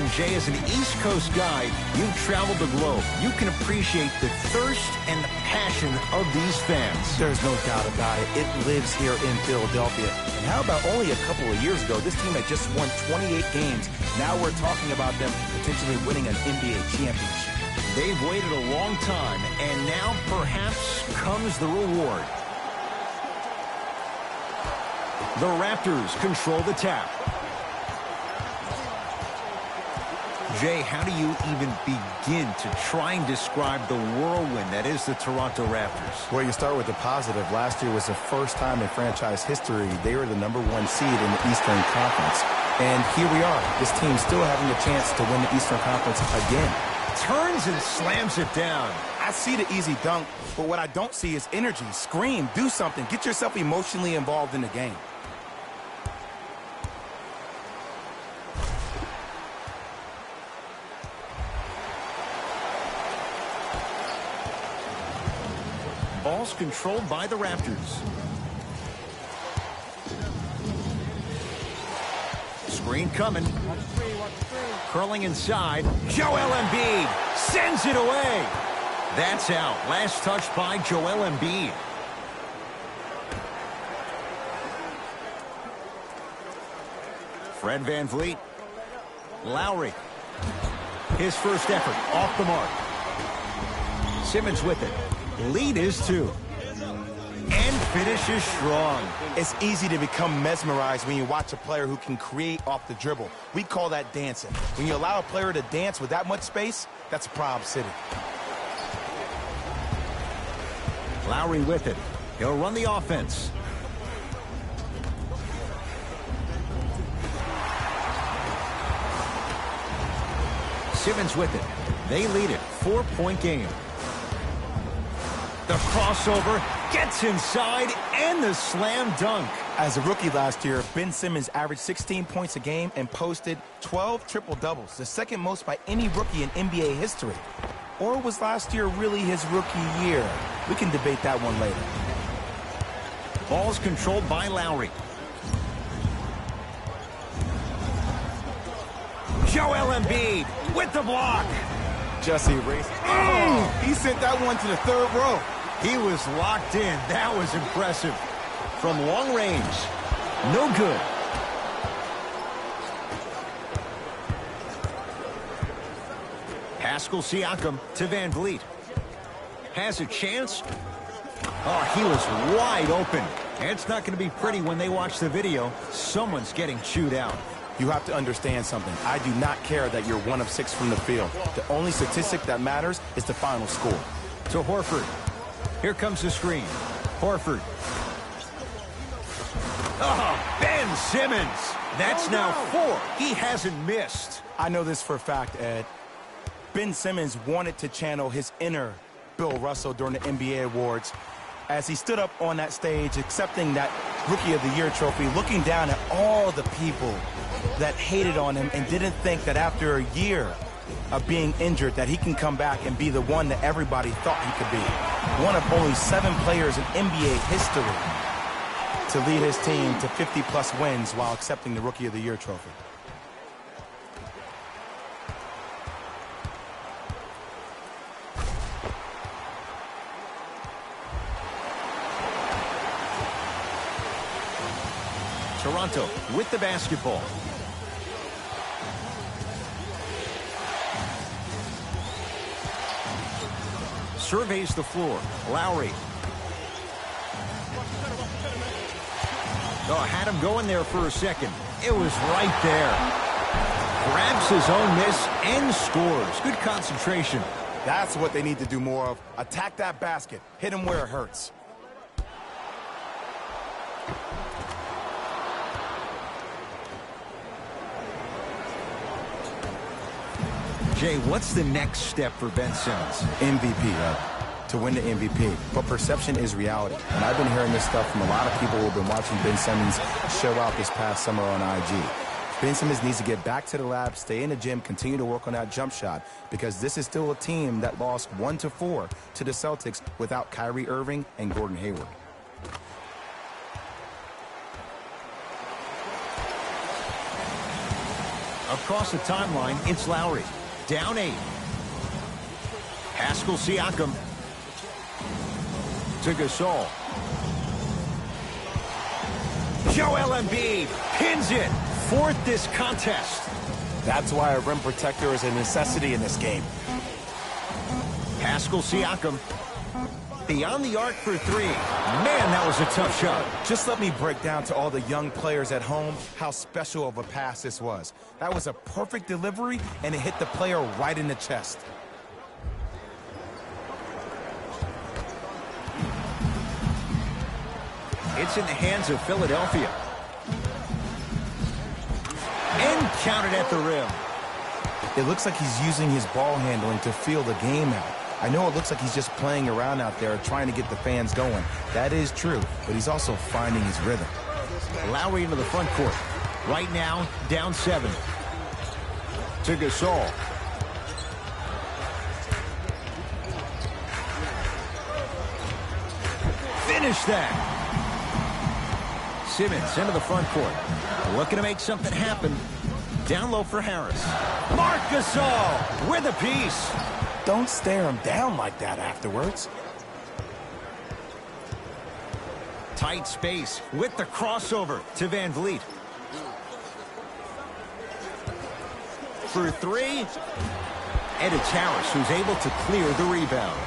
And Jay, as an East Coast guy, you've traveled the globe. You can appreciate the thirst and the passion of these fans. There's no doubt about it. It lives here in Philadelphia. And how about only a couple of years ago, this team had just won 28 games. Now we're talking about them potentially winning an NBA championship. They've waited a long time, and now perhaps comes the reward. The Raptors control the tap. Jay, how do you even begin to try and describe the whirlwind that is the Toronto Raptors? Well, you start with the positive. Last year was the first time in franchise history they were the #1 seed in the Eastern Conference. And here we are, this team still having a chance to win the Eastern Conference again. Turns and slams it down. I see the easy dunk, but what I don't see is energy. Scream, do something, get yourself emotionally involved in the game. Ball's controlled by the Raptors. Screen coming. Curling inside. Joel Embiid sends it away. That's out. Last touch by Joel Embiid. Fred VanVleet. Lowry. His first effort off the mark. Simmons with it. Lead is 2. And finishes strong. It's easy to become mesmerized when you watch a player who can create off the dribble. We call that dancing. When you allow a player to dance with that much space, that's a problem city. Lowry with it. He'll run the offense. Simmons with it. They lead it. 4-point game. The crossover gets inside and the slam dunk. As a rookie last year, Ben Simmons averaged 16 points a game and posted 12 triple-doubles, the second most by any rookie in NBA history. Or was last year really his rookie year? We can debate that one later. Ball's controlled by Lowry. Joel Embiid with the block. Jesse race. Oh, he sent that one to the third row. He was locked in. That was impressive. From long range. No good. Pascal Siakam to VanVleet. Has a chance. Oh, he was wide open. It's not going to be pretty when they watch the video. Someone's getting chewed out. You have to understand something. I do not care that you're 1 of 6 from the field. The only statistic that matters is the final score. To Horford. Here comes the screen. Horford. Oh, Ben Simmons. That's now 4. He hasn't missed. I know this for a fact, Ed. Ben Simmons wanted to channel his inner Bill Russell during the NBA awards as he stood up on that stage accepting that Rookie of the Year trophy, looking down at all the people that hated on him and didn't think that after a year of being injured that he can come back and be the one that everybody thought he could be. One of only 7 players in NBA history to lead his team to 50-plus wins while accepting the Rookie of the Year trophy. Toronto with the basketball. Surveys the floor. Lowry. Oh, had him going there for a second. It was right there. Grabs his own miss and scores. Good concentration. That's what they need to do more of. Attack that basket. Hit him where it hurts. Jay, what's the next step for Ben Simmons? MVP, to win the MVP. But perception is reality. And I've been hearing this stuff from a lot of people who have been watching Ben Simmons show out this past summer on IG. Ben Simmons needs to get back to the lab, stay in the gym, continue to work on that jump shot, because this is still a team that lost 1-4 to the Celtics without Kyrie Irving and Gordon Hayward. Across the timeline, it's Lowry. Down 8. Pascal Siakam to Gasol. Joel Embiid pins it. 4th this contest. That's why a rim protector is a necessity in this game. Pascal Siakam beyond the arc for 3. Man, that was a tough shot. Just let me break down to all the young players at home how special of a pass this was. That was a perfect delivery, and it hit the player right in the chest. It's in the hands of Philadelphia. And counted at the rim. It looks like he's using his ball handling to feel the game out. I know it looks like he's just playing around out there trying to get the fans going. That is true, but he's also finding his rhythm. Lowry into the front court. Right now, down 7. To Gasol. Finish that. Simmons into the front court. Looking to make something happen. Down low for Harris. Marc Gasol with a piece. Don't stare him down like that afterwards. Tight space with the crossover to Van Vliet. For 3. And it's Harris who's able to clear the rebound.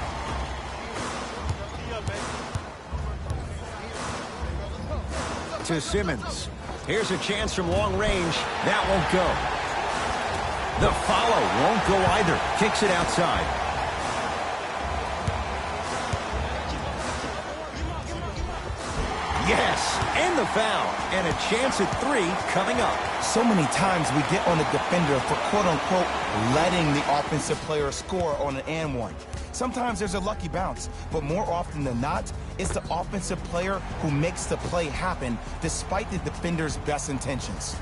To Simmons. Here's a chance from long range. That won't go. The follow won't go either. Kicks it outside. Yes, and the foul. And a chance at 3 coming up. So many times we get on the defender for quote-unquote letting the offensive player score on an and one. Sometimes there's a lucky bounce, but more often than not, it's the offensive player who makes the play happen despite the defender's best intentions.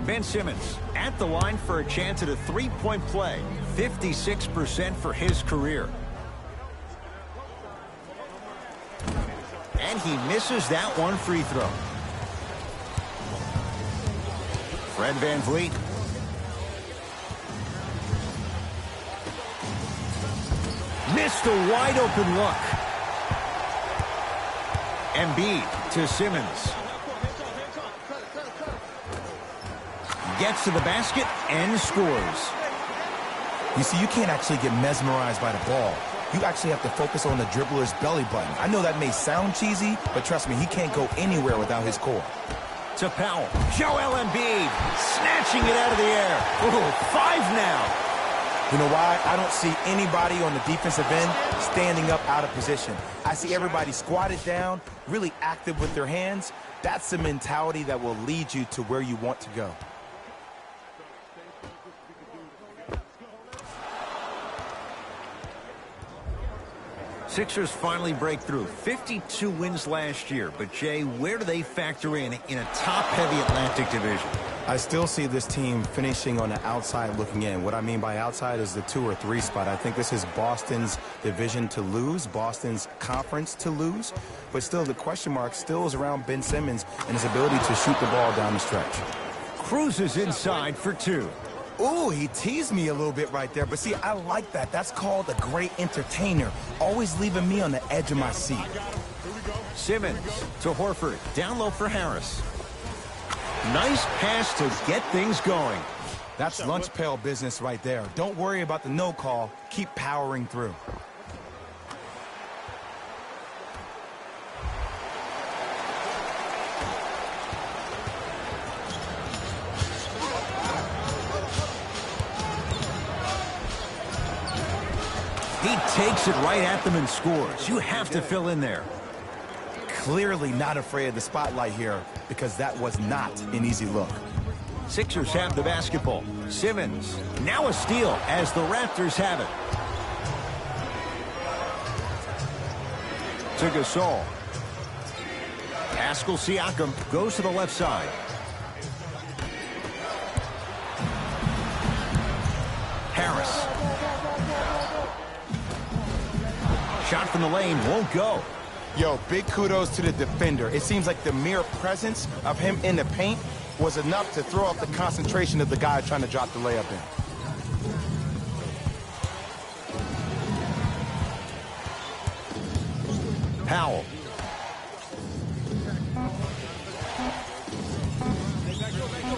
Ben Simmons at the line for a chance at a 3-point play. 56% for his career. And he misses that one free throw. Fred Van Vliet. Missed a wide open look. Embiid to Simmons. Gets to the basket and scores. You see, you can't actually get mesmerized by the ball. You actually have to focus on the dribbler's belly button. I know that may sound cheesy, but trust me, he can't go anywhere without his core. To Powell. Joel Embiid snatching it out of the air. Ooh, 5 now. You know why? I don't see anybody on the defensive end standing up out of position. I see everybody squatted down, really active with their hands. That's the mentality that will lead you to where you want to go. Sixers finally break through. 52 wins last year. But, Jay, where do they factor in a top-heavy Atlantic division? I still see this team finishing on the outside looking in. What I mean by outside is the 2 or 3 spot. I think this is Boston's division to lose, Boston's conference to lose. But still, the question mark still is around Ben Simmons and his ability to shoot the ball down the stretch. Cruises inside for 2. Ooh, he teased me a little bit right there. But see, I like that. That's called a great entertainer. Always leaving me on the edge of my seat. Simmons to Horford. Down low for Harris. Nice pass to get things going. That's lunch pail business right there. Don't worry about the no call. Keep powering through. He takes it right at them and scores. You have to fill in there. Clearly not afraid of the spotlight here because that was not an easy look. Sixers have the basketball. Simmons, now a steal as the Raptors have it. To Gasol. Pascal Siakam goes to the left side. Harris. Shot from the lane won't go. Yo, big kudos to the defender. It seems like the mere presence of him in the paint was enough to throw off the concentration of the guy trying to drop the layup in. Powell.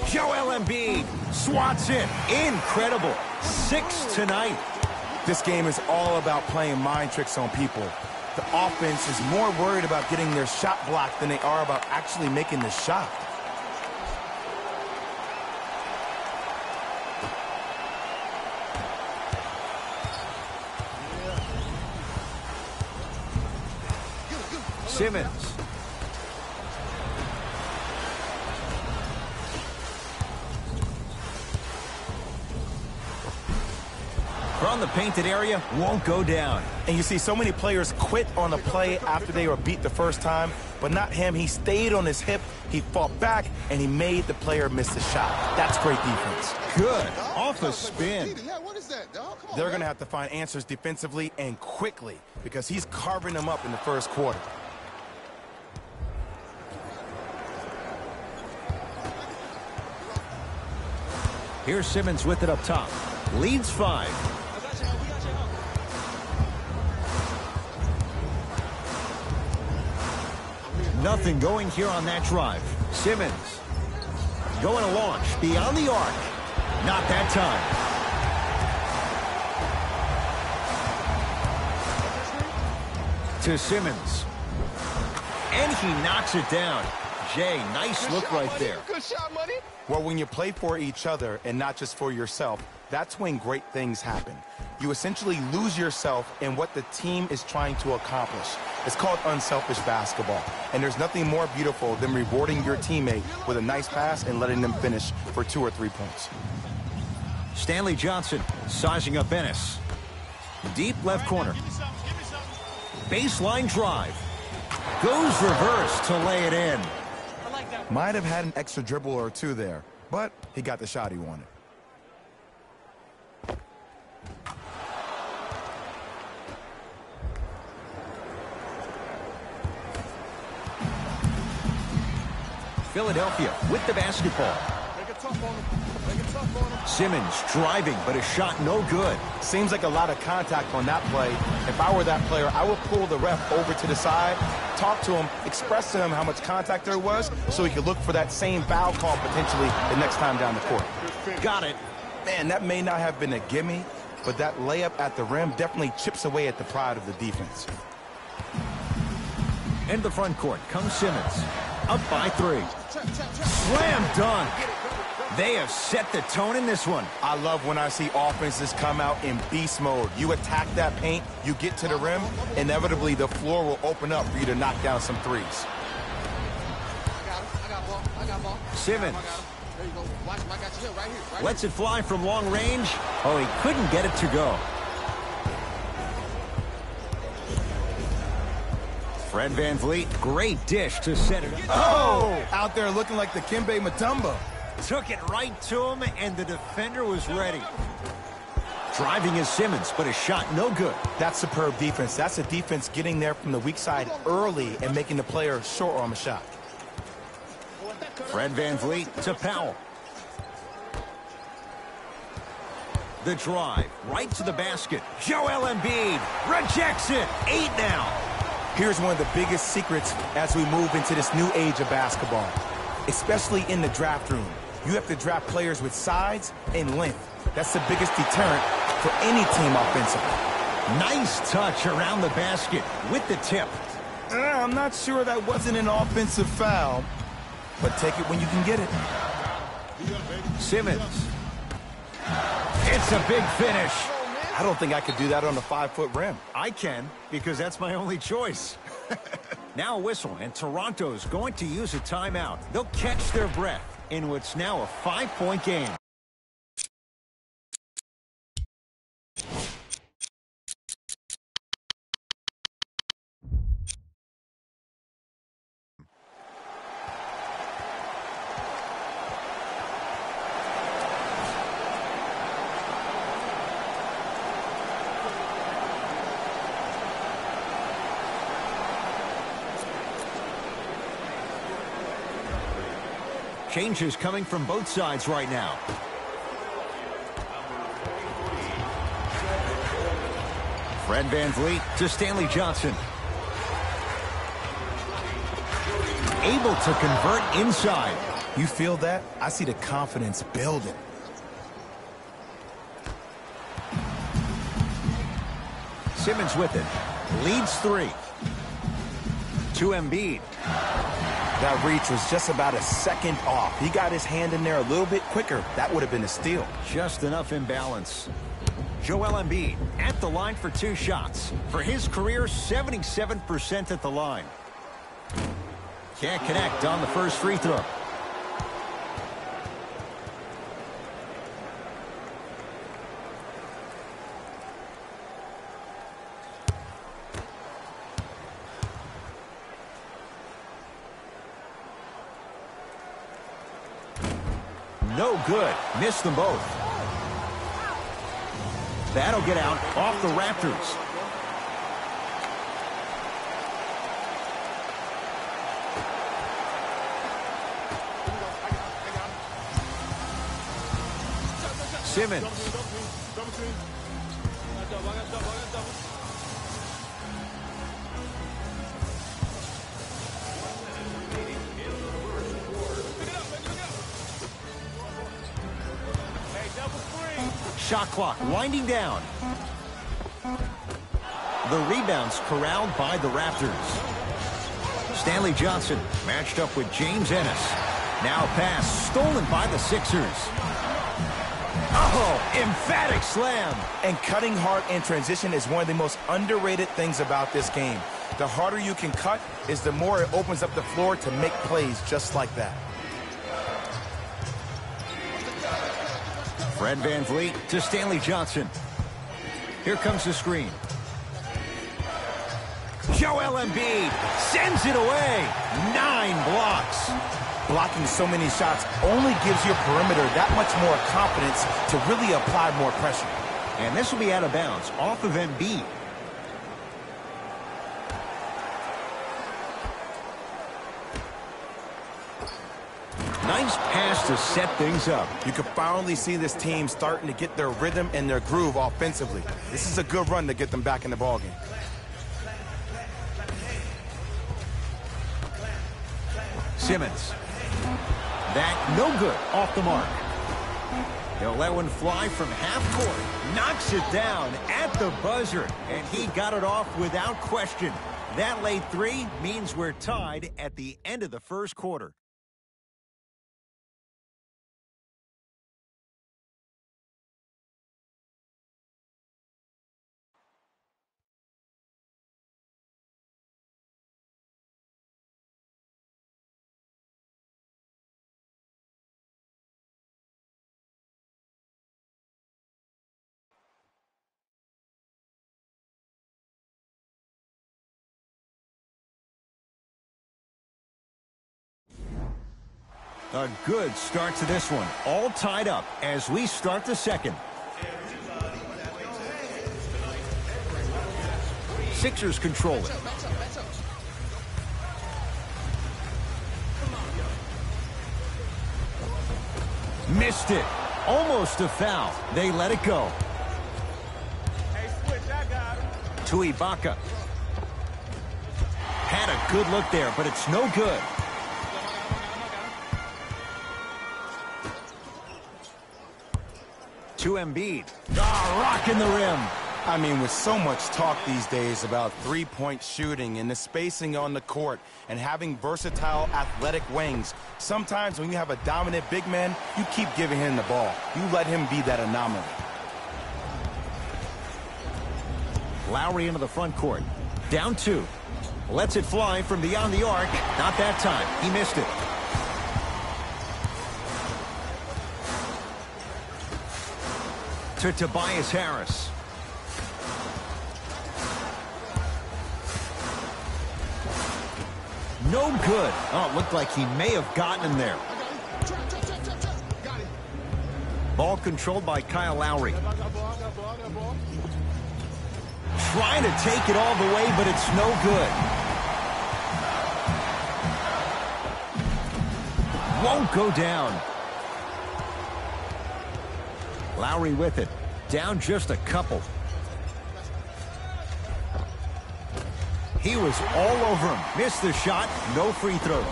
Joel Embiid swats it. Incredible. 6 tonight. This game is all about playing mind tricks on people. The offense is more worried about getting their shot blocked than they are about actually making the shot. Simmons. From the painted area, won't go down. And you see so many players quit on a play after they were beat the first time, but not him. He stayed on his hip, he fought back, and he made the player miss the shot. That's great defense. Good. Off a spin. What is that, dog? Come on, They're going to have to find answers defensively and quickly because he's carving them up in the first quarter. Here's Simmons with it up top. Leads 5. Nothing going here on that drive. Simmons going to launch beyond the arc. Not that time. To Simmons. And he knocks it down. Jay, nice look right there. Good shot, money. Well, when you play for each other and not just for yourself, that's when great things happen. You essentially lose yourself in what the team is trying to accomplish. It's called unselfish basketball. And there's nothing more beautiful than rewarding your teammate with a nice pass and letting them finish for 2 or 3 points. Stanley Johnson sizing up Ennis. Deep left corner. Baseline drive. Goes reverse to lay it in. Might have had an extra dribble or 2 there, but he got the shot he wanted. Philadelphia with the basketball. Simmons driving, but a shot no good. Seems like a lot of contact on that play. If I were that player, I would pull the ref over to the side, talk to him, express to him how much contact there was so he could look for that same foul call potentially the next time down the court. Got it. Man, that may not have been a gimme, but that layup at the rim definitely chips away at the pride of the defense. In the front court comes Simmons. Up by 3. Slam dunk. They have set the tone in this one. I love when I see offenses come out in beast mode. You attack that paint, you get to the rim, inevitably the floor will open up for you to knock down some threes. I got ball. Simmons There you go. Watch him. I got you here, right here. lets it fly from long range. Oh, he couldn't get it to go. Fred VanVleet, great dish to set it up. Oh! Out there looking like the Kimbe Mutombo. Took it right to him, and the defender was ready. Driving is Simmons, but a shot no good. That's superb defense. That's a defense getting there from the weak side early and making the player short on the shot. Fred VanVleet to Powell. The drive, right to the basket. Joel Embiid rejects it. 8 now. Here's one of the biggest secrets as we move into this new age of basketball, especially in the draft room. You have to draft players with size and length. That's the biggest deterrent for any team offensively. Nice touch around the basket with the tip. I'm not sure that wasn't an offensive foul, but take it when you can get it. Simmons. It's a big finish. I don't think I could do that on a 5-foot rim. I can, because that's my only choice. Now a whistle, and Toronto's going to use a timeout. They'll catch their breath in what's now a 5-point game. Changes coming from both sides right now. Fred VanVleet to Stanley Johnson. Able to convert inside. You feel that? I see the confidence building. Simmons with it. Leads 3. To Embiid. That reach was just about a second off. He got his hand in there a little bit quicker. That would have been a steal. Just enough imbalance. Joel Embiid at the line for 2 shots. For his career, 77% at the line. Can't connect on the first free throw. No good. Missed them both. That'll get out off the Raptors. Simmons. Shot clock winding down. The rebounds corralled by the Raptors. Stanley Johnson matched up with James Ennis. Now a pass stolen by the Sixers. Oh, emphatic slam. And cutting hard in transition is one of the most underrated things about this game. The harder you can cut is the more it opens up the floor to make plays just like that. Fred VanVleet to Stanley Johnson. Here comes the screen. Joel Embiid sends it away. 9 blocks. Blocking so many shots only gives your perimeter that much more confidence to really apply more pressure. And this will be out of bounds off of Embiid. Nice pass to set things up. You can finally see this team starting to get their rhythm and their groove offensively. This is a good run to get them back in the ballgame. Simmons. That no good off the mark. He'll let one fly from half court. Knocks it down at the buzzer. And he got it off without question. That late 3 means we're tied at the end of the first quarter. A good start to this one. All tied up as we start the second. Sixers control it. Missed it. Almost a foul. They let it go. To Ibaka. Had a good look there, but it's no good. To Embiid. Rocking the rim. I mean, with so much talk these days about three-point shooting and the spacing on the court and having versatile athletic wings, sometimes when you have a dominant big man, you keep giving him the ball. You let him be that anomaly. Lowry into the front court. Down 2. Lets it fly from beyond the arc. Not that time. He missed it. To Tobias Harris. No good. Oh, it looked like he may have gotten him there. Ball controlled by Kyle Lowry. Trying to take it all the way, but it's no good. won't go down. Lowry with it. Down just a couple. He was all over him. Missed the shot. No free throws.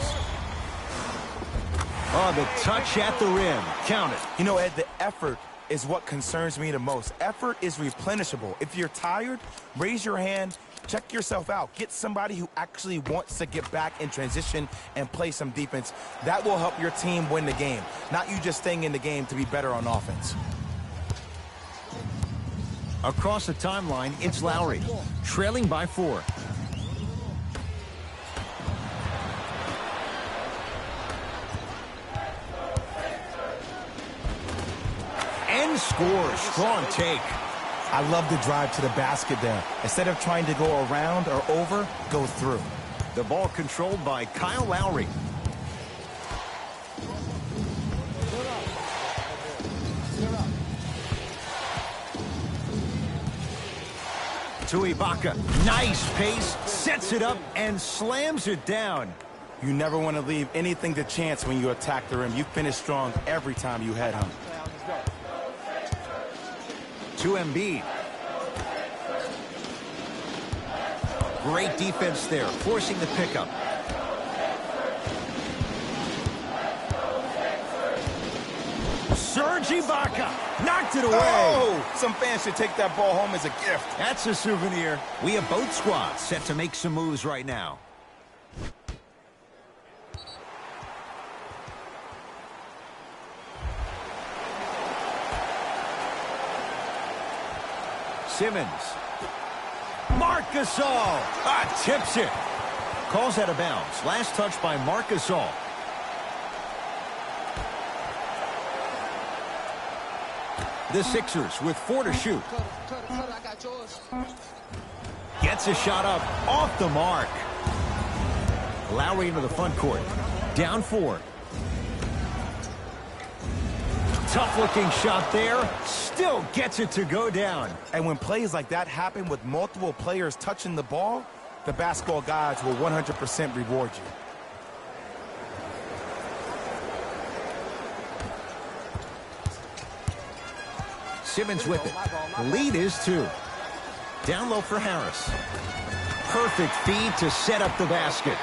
Oh, the touch at the rim. Count it. You know, Ed, the effort is what concerns me the most. Effort is replenishable. If you're tired, raise your hand, check yourself out. Get somebody who actually wants to get back in transition and play some defense. That will help your team win the game, not you just staying in the game to be better on offense. Across the timeline, it's Lowry, trailing by 4. And scores. Strong take. I love the drive to the basket there. Instead of trying to go around or over, go through. The ball controlled by Kyle Lowry. To Ibaka. Nice pace. Sets it up and slams it down. You never want to leave anything to chance when you attack the rim. You finish strong every time you head home. To Embiid. Great defense there, forcing the pickup. Serge Ibaka knocked it away. Oh, some fans should take that ball home as a gift. That's a souvenir. We have both squads set to make some moves right now. Simmons. Marc Gasol. Tips it. Calls out of bounds. Last touch by Marc Gasol. The Sixers with 4 to shoot. I got yours. Gets a shot up off the mark. Lowry into the front court. Down 4. Tough-looking shot there. Still gets it to go down. And when plays like that happen with multiple players touching the ball, the basketball gods will 100% reward you. Simmons with it. The lead is 2. Down low for Harris. Perfect feed to set up the basket.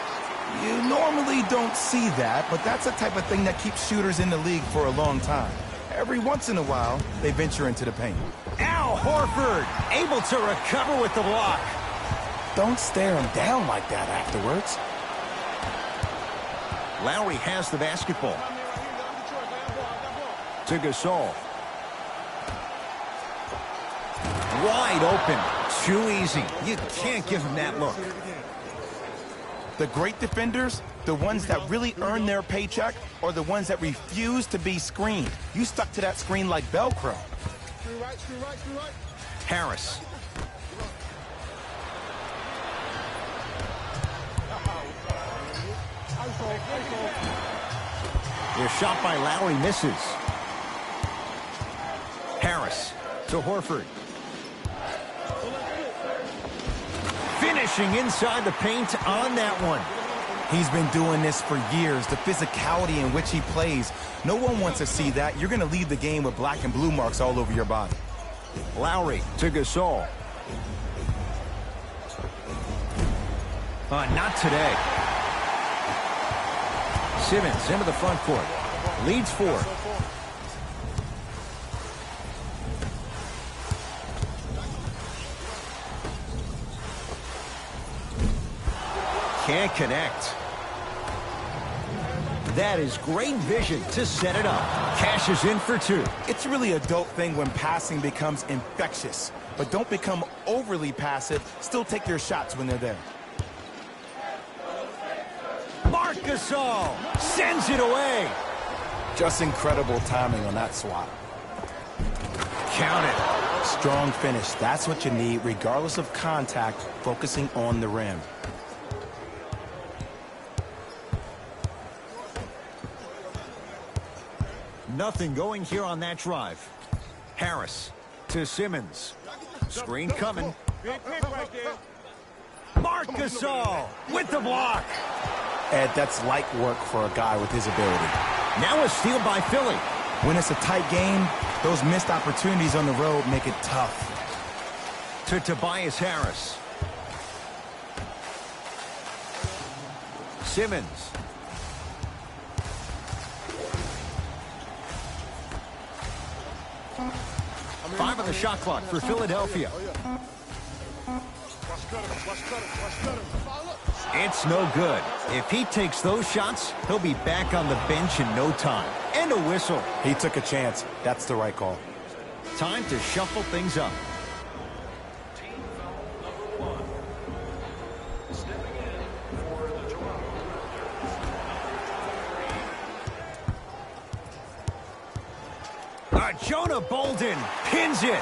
You normally don't see that, but that's the type of thing that keeps shooters in the league for a long time. Every once in a while, they venture into the paint. Al Horford able to recover with the block. Don't stare him down like that afterwards. Lowry has the basketball. To Gasol. Wide open. Too easy. You can't give him that look. The great defenders, the ones that really earn their paycheck, or the ones that refuse to be screened. You stuck to that screen like Velcro. Harris. The shot by Lowry misses. Harris to Horford. Finishing inside the paint on that one. He's been doing this for years. The physicality in which he plays. No one wants to see that. You're going to leave the game with black and blue marks all over your body. Lowry to Gasol. Not today. Simmons into the front court. Leads 4. Can't connect. That is great vision to set it up. Cashes in for 2. It's really a dope thing when passing becomes infectious. But don't become overly passive. Still take your shots when they're there. Marc Gasol sends it away. Just incredible timing on that swat. Count it. Strong finish. That's what you need, regardless of contact, focusing on the rim. Nothing going here on that drive. Harris to Simmons. Screen coming. Marc Gasol with the block. Ed, that's light work for a guy with his ability. Now a steal by Philly. When it's a tight game, those missed opportunities on the road make it tough. To Tobias Harris. Simmons. Five on the shot clock for Philadelphia. It's no good. If he takes those shots, he'll be back on the bench in no time. And a whistle. He took a chance. That's the right call. Time to shuffle things up. Jonah Bolden pins it.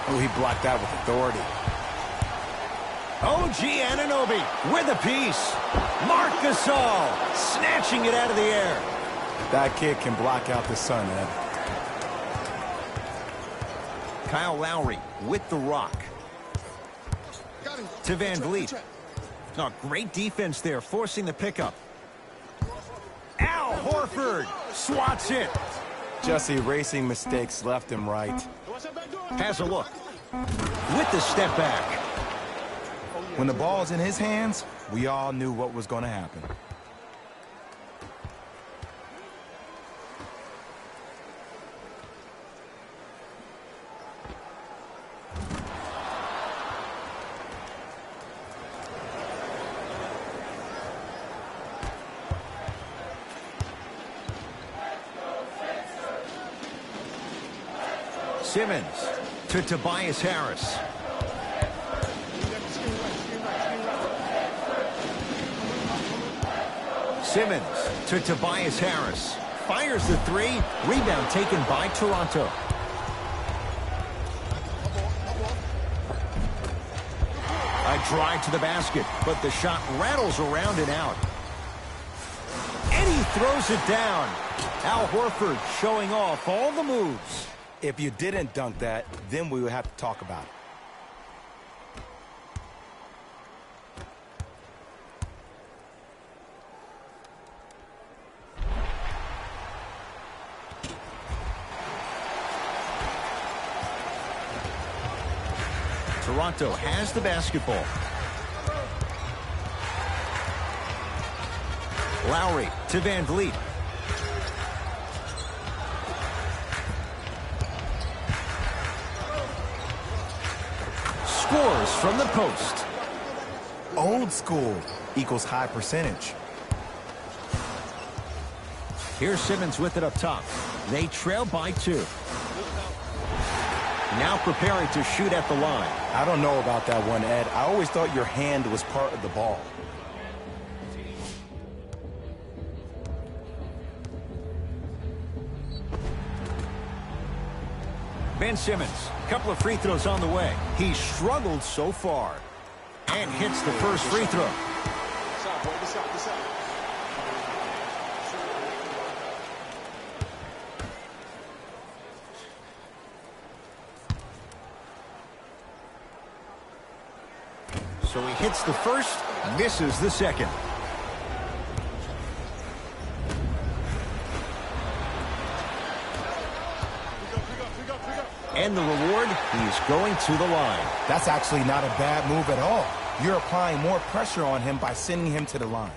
Oh, he blocked that with authority. OG Anunoby with a piece. Marc Gasol snatching it out of the air. That kid can block out the sun, Ed. Kyle Lowry with the rock. To Van Vliet. Oh, great defense there, forcing the pickup. Al Horford swats it. Just erasing mistakes left and right. Has a look. With the step back. When the ball's in his hands, we all knew what was going to happen. Simmons to Tobias Harris. Simmons to Tobias Harris. Fires the three. Rebound taken by Toronto. A drive to the basket, but the shot rattles around and out. And he throws it down. Al Horford showing off all the moves. If you didn't dunk that, then we would have to talk about it. Toronto has the basketball. Lowry to Van Vliet. Scores from the post. Old school equals high percentage. Here's Simmons with it up top. They trail by 2. Now preparing to shoot at the line. I don't know about that one, Ed. I always thought your hand was part of the ball. Ben Simmons, a couple of free throws on the way. He struggled so far and hits the first free throw. So he hits the first, misses the second. And the reward, he's going to the line. That's actually not a bad move at all. You're applying more pressure on him by sending him to the line.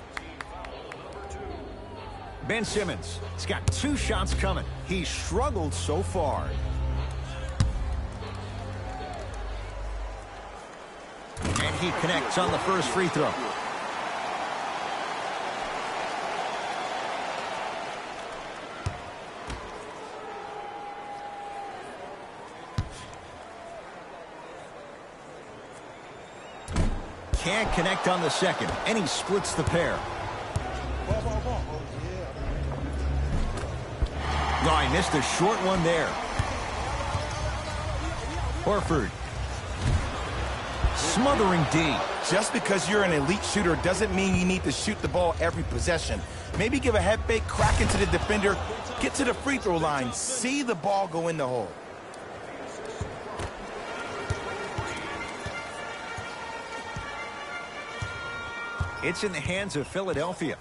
Ben Simmons, he's got 2 shots coming. He struggled so far. And he connects on the first free throw. Can't connect on the second, and he splits the pair. No, I missed a short one there. Horford. Smothering D. Just because you're an elite shooter doesn't mean you need to shoot the ball every possession. Maybe give a head fake, crack into the defender, get to the free throw line, see the ball go in the hole. It's in the hands of Philadelphia.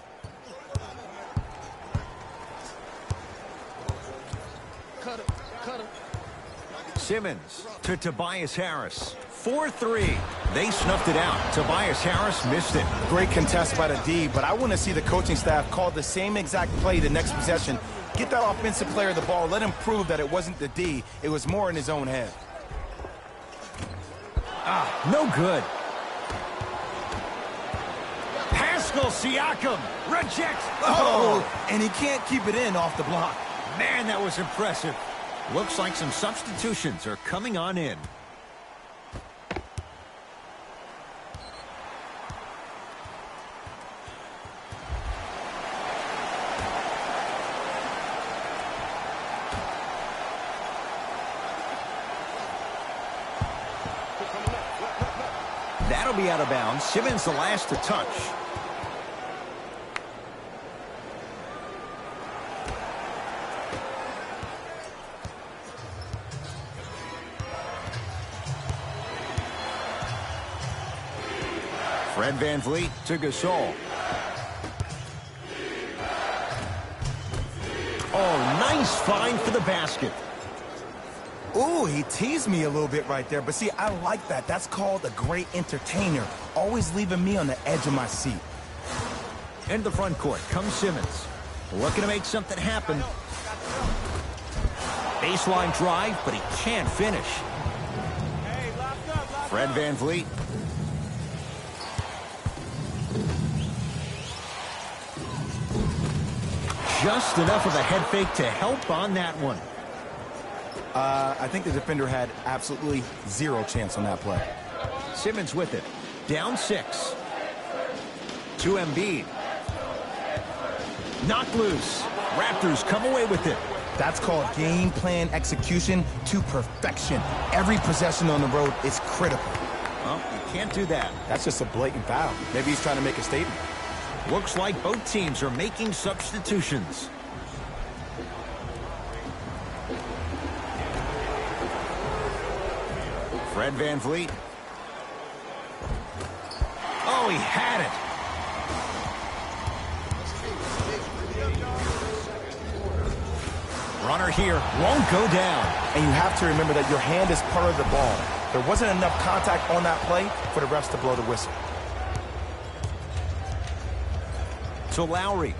Simmons to Tobias Harris. 4-3. They snuffed it out. Tobias Harris missed it. Great contest by the D, but I want to see the coaching staff call the same exact play the next possession. Get that offensive player the ball. Let him prove that it wasn't the D. It was more in his own head. No good. Pascal Siakam rejects. And he can't keep it in off the block. Man, that was impressive. Looks like some substitutions are coming on in. That'll be out of bounds. Simmons the last to touch. Fred VanVleet to Gasol. Oh, nice find for the basket. Ooh, he teased me a little bit right there. But see, I like that. That's called a great entertainer. Always leaving me on the edge of my seat. Into the front court comes Simmons. Looking to make something happen. Baseline drive, but he can't finish. Fred VanVleet. Just enough of a head fake to help on that one. I think the defender had absolutely zero chance on that play. Simmons with it. Down 6. To Embiid. Knocked loose. Raptors come away with it. That's called game plan execution to perfection. Every possession on the road is critical. Well, you can't do that. That's just a blatant foul. Maybe he's trying to make a statement. Looks like both teams are making substitutions. Fred VanVleet. Oh, he had it. Runner here won't go down. And you have to remember that your hand is part of the ball. There wasn't enough contact on that play for the refs to blow the whistle. To Lowry.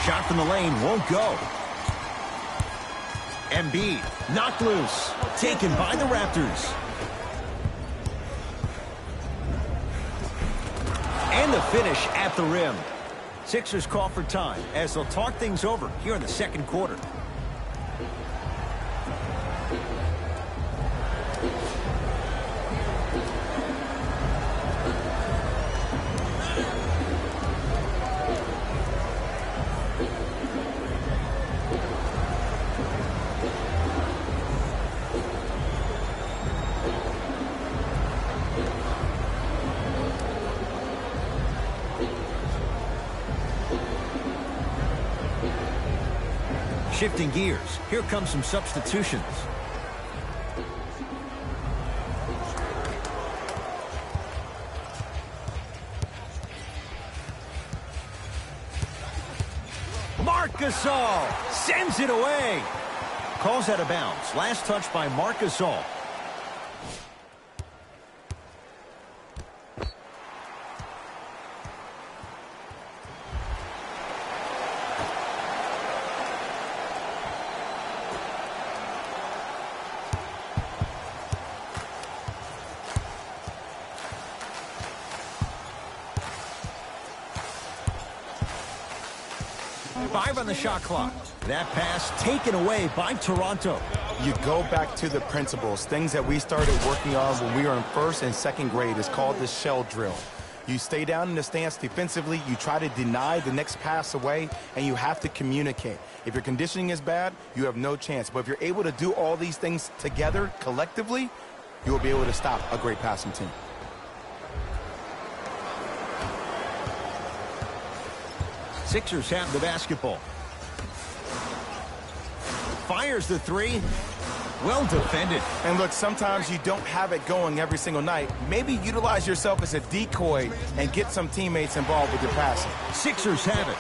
Shot from the lane won't go. Embiid knocked loose. Taken by the Raptors. And the finish at the rim. Sixers call for time as they'll talk things over here in the second quarter. Shifting gears, here come some substitutions. Marc Gasol sends it away. Calls out of bounds. Last touch by Marc Gasol. Five on the shot clock. That pass taken away by Toronto. You go back to the principles. Things that we started working on when we were in first and second grade is called the shell drill. You stay down in the stance defensively, you try to deny the next pass away, and you have to communicate. If your conditioning is bad, you have no chance. But if you're able to do all these things together, collectively, you will be able to stop a great passing team. Sixers have the basketball. Fires the three. Well defended. And look, sometimes you don't have it going every single night. Maybe utilize yourself as a decoy and get some teammates involved with your passing. Sixers have it.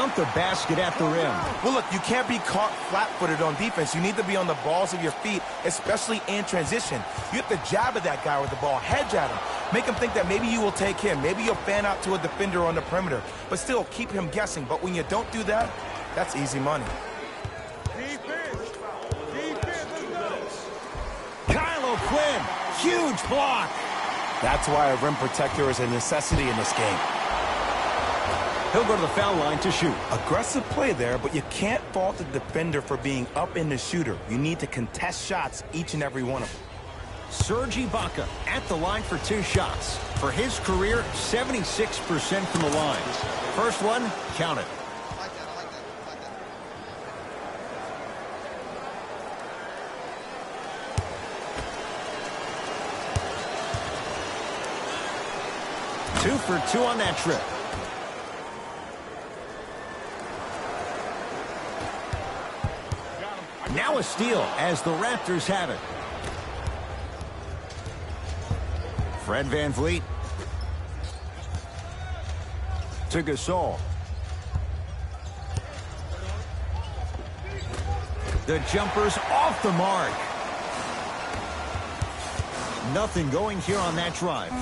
count the basket at the rim. Well, look, you can't be caught flat-footed on defense. You need to be on the balls of your feet, especially in transition. You have to jab at that guy with the ball, hedge at him. Make him think that maybe you will take him. Maybe you'll fan out to a defender on the perimeter. But still, keep him guessing. But when you don't do that, that's easy money. Kyle O'Quinn, huge block. That's why a rim protector is a necessity in this game. He'll go to the foul line to shoot. Aggressive play there, but you can't fault the defender for being up in the shooter. You need to contest shots, each and every one of them. Serge Ibaka at the line for 2 shots. For his career, 76% from the line. First one, count it. I like that. I like that. 2 for 2 on that trip. Now a steal as the Raptors have it. Fred VanVleet to Gasol. The jumper's off the mark. Nothing going here on that drive.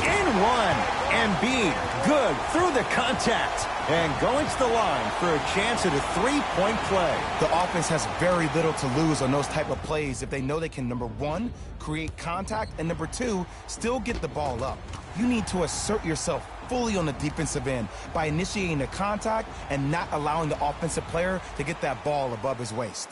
In one. Embiid, good through the contact and going to the line for a chance at a 3-point play. The offense has very little to lose on those type of plays if they know they can, number 1, create contact, and number 2, still get the ball up. You need to assert yourself fully on the defensive end by initiating the contact and not allowing the offensive player to get that ball above his waist.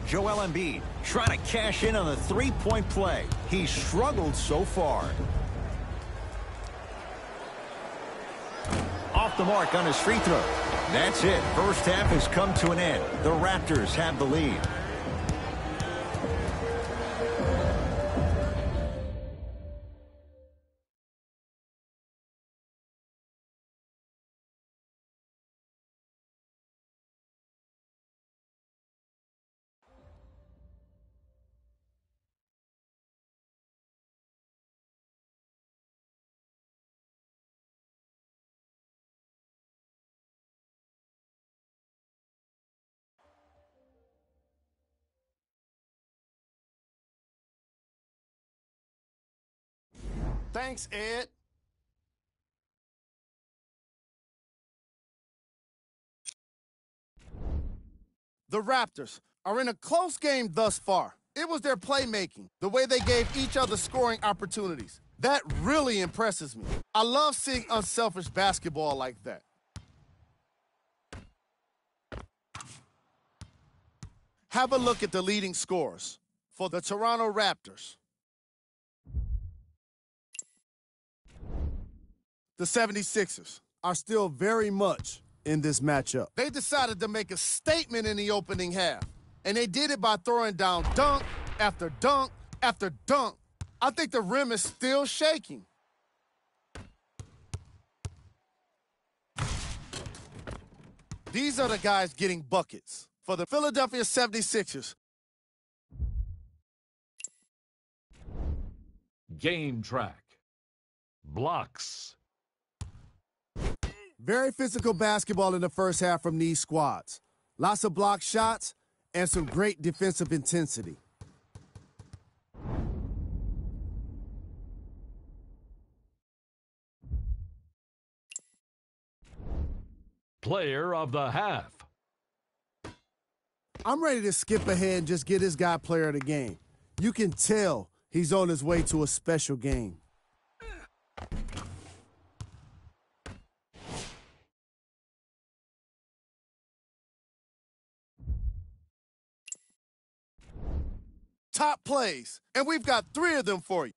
Joel Embiid trying to cash in on the 3-point play. He's struggled so far. Off the mark on his free throw. That's it. First half has come to an end. The Raptors have the lead. Thanks, Ed. The Raptors are in a close game thus far. It was their playmaking, the way they gave each other scoring opportunities. That really impresses me. I love seeing unselfish basketball like that. Have a look at the leading scorers for the Toronto Raptors. The 76ers are still very much in this matchup. They decided to make a statement in the opening half, and they did it by throwing down dunk after dunk after dunk. I think the rim is still shaking. These are the guys getting buckets for the Philadelphia 76ers. Game track. Blocks. Very physical basketball in the first half from these squads. Lots of block shots and some great defensive intensity. Player of the half. I'm ready to skip ahead and just get this guy player of the game. You can tell he's on his way to a special game. Top plays, and we've got 3 of them for you.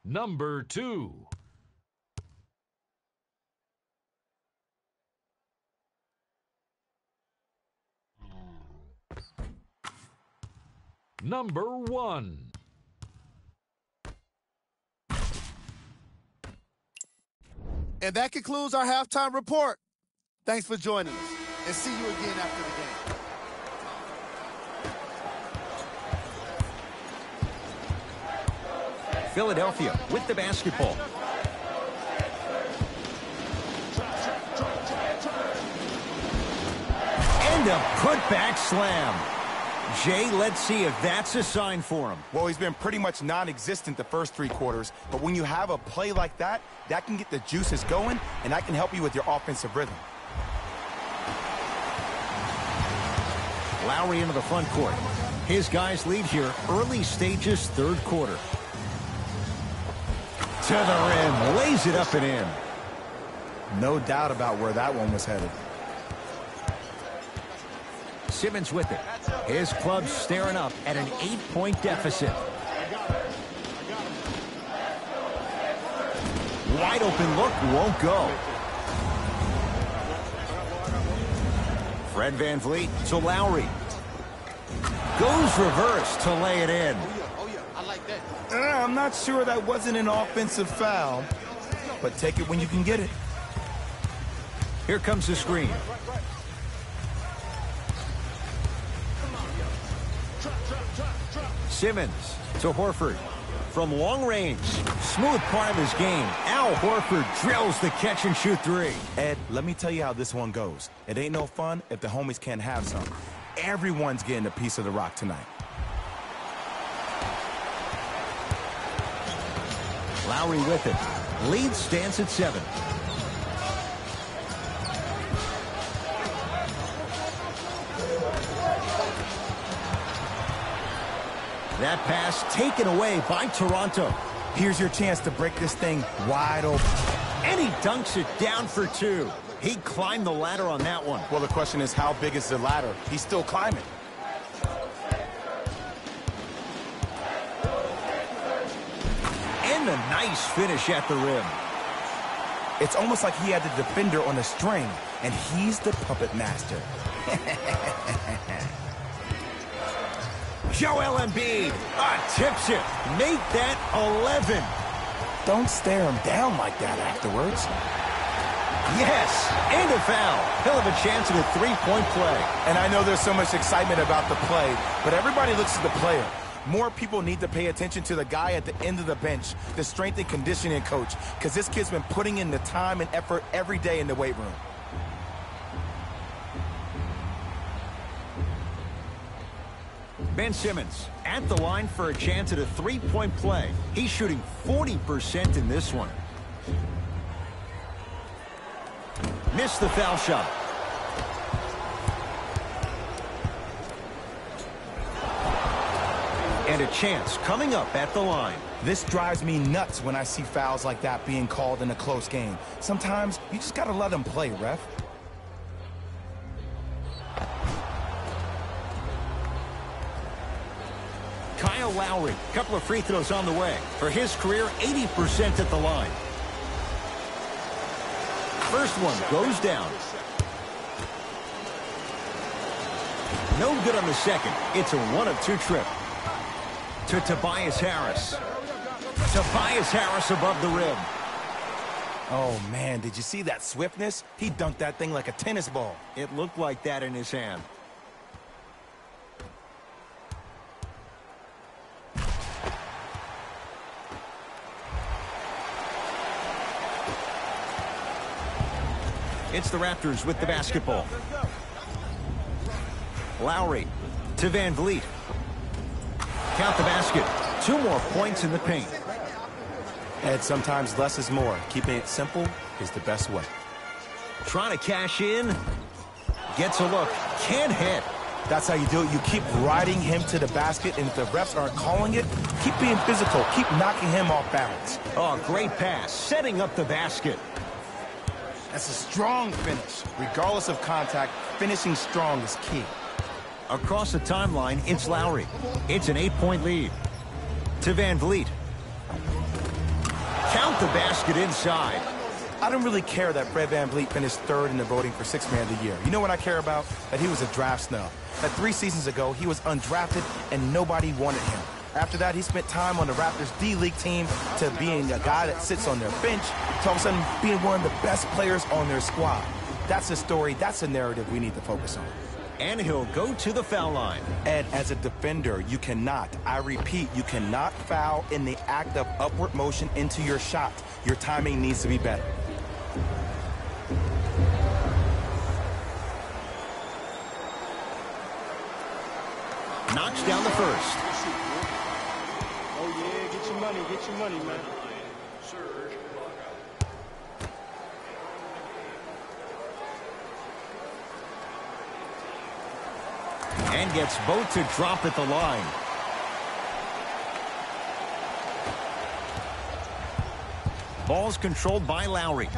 Number 2. Number 1. And that concludes our halftime report. Thanks for joining us, and see you again after the game. Philadelphia with the basketball. And a putback slam. Jay, let's see if that's a sign for him. Well, he's been pretty much non-existent the first 3 quarters, but when you have a play like that, that can get the juices going, and that can help you with your offensive rhythm. Lowry into the front court. His guys lead here early stages, 3rd quarter. To the rim, lays it up and in. No doubt about where that one was headed. Simmons with it. His club's staring up at an 8-point deficit. Wide open look, won't go. Fred VanVleet to Lowry. Goes reverse to lay it in. Oh, yeah. I like that. I'm not sure that wasn't an offensive foul, but take it when you can get it. Here comes the screen. Simmons to Horford. From long range, smooth part of his game. Al Horford drills the catch-and-shoot 3. Ed, let me tell you how this one goes. It ain't no fun if the homies can't have some. Everyone's getting a piece of the rock tonight. Lowry with it. Lead stands at 7. That pass taken away by Toronto. Here's your chance to break this thing wide open. And he dunks it down for 2. He climbed the ladder on that one. Well, the question is, how big is the ladder? He's still climbing. And a nice finish at the rim. It's almost like he had the defender on a string, and he's the puppet master. Joel Embiid tips it. Make that 11. Don't stare him down like that afterwards. Yes, and a foul. He'll have a chance at a 3-point play. And I know there's so much excitement about the play, but everybody looks at the player. More people need to pay attention to the guy at the end of the bench, the strength and conditioning coach, because this kid's been putting in the time and effort every day in the weight room. Ben Simmons at the line for a chance at a 3-point play. He's shooting 40% in this one. Missed the foul shot. And a chance coming up at the line. This drives me nuts when I see fouls like that being called in a close game. Sometimes you just got to let them play, ref. Kyle Lowry, couple of free throws on the way. For his career, 80% at the line. First one goes down. No good on the second. It's a 1 of 2 trip. To Tobias Harris. Tobias Harris above the rim. Oh, man, did you see that swiftness? He dunked that thing like a tennis ball. It looked like that in his hand. It's the Raptors with the basketball. Lowry to VanVleet. Count the basket. 2 more points in the paint. And sometimes less is more. Keeping it simple is the best way. Trying to cash in. Gets a look. Can't hit. That's how you do it. You keep riding him to the basket, and if the refs aren't calling it, keep being physical. Keep knocking him off balance. Oh, great pass. Setting up the basket. That's a strong finish. Regardless of contact, finishing strong is key. Across the timeline, it's Lowry. It's an 8-point lead. To VanVleet. Count the basket inside. I don't really care that Fred VanVleet finished 3rd in the voting for 6th Man of the Year. You know what I care about? That he was a draft snub. That 3 seasons ago, he was undrafted and nobody wanted him. After that, he spent time on the Raptors D-League team to being a guy that sits on their bench to all of a sudden being one of the best players on their squad. That's a story, that's a narrative we need to focus on. And he'll go to the foul line. Ed, as a defender, you cannot, I repeat, you cannot foul in the act of upward motion into your shot. Your timing needs to be better. Knocks down the first. Oh, yeah, get your money, man. And gets both to drop at the line. Ball's controlled by Lowry.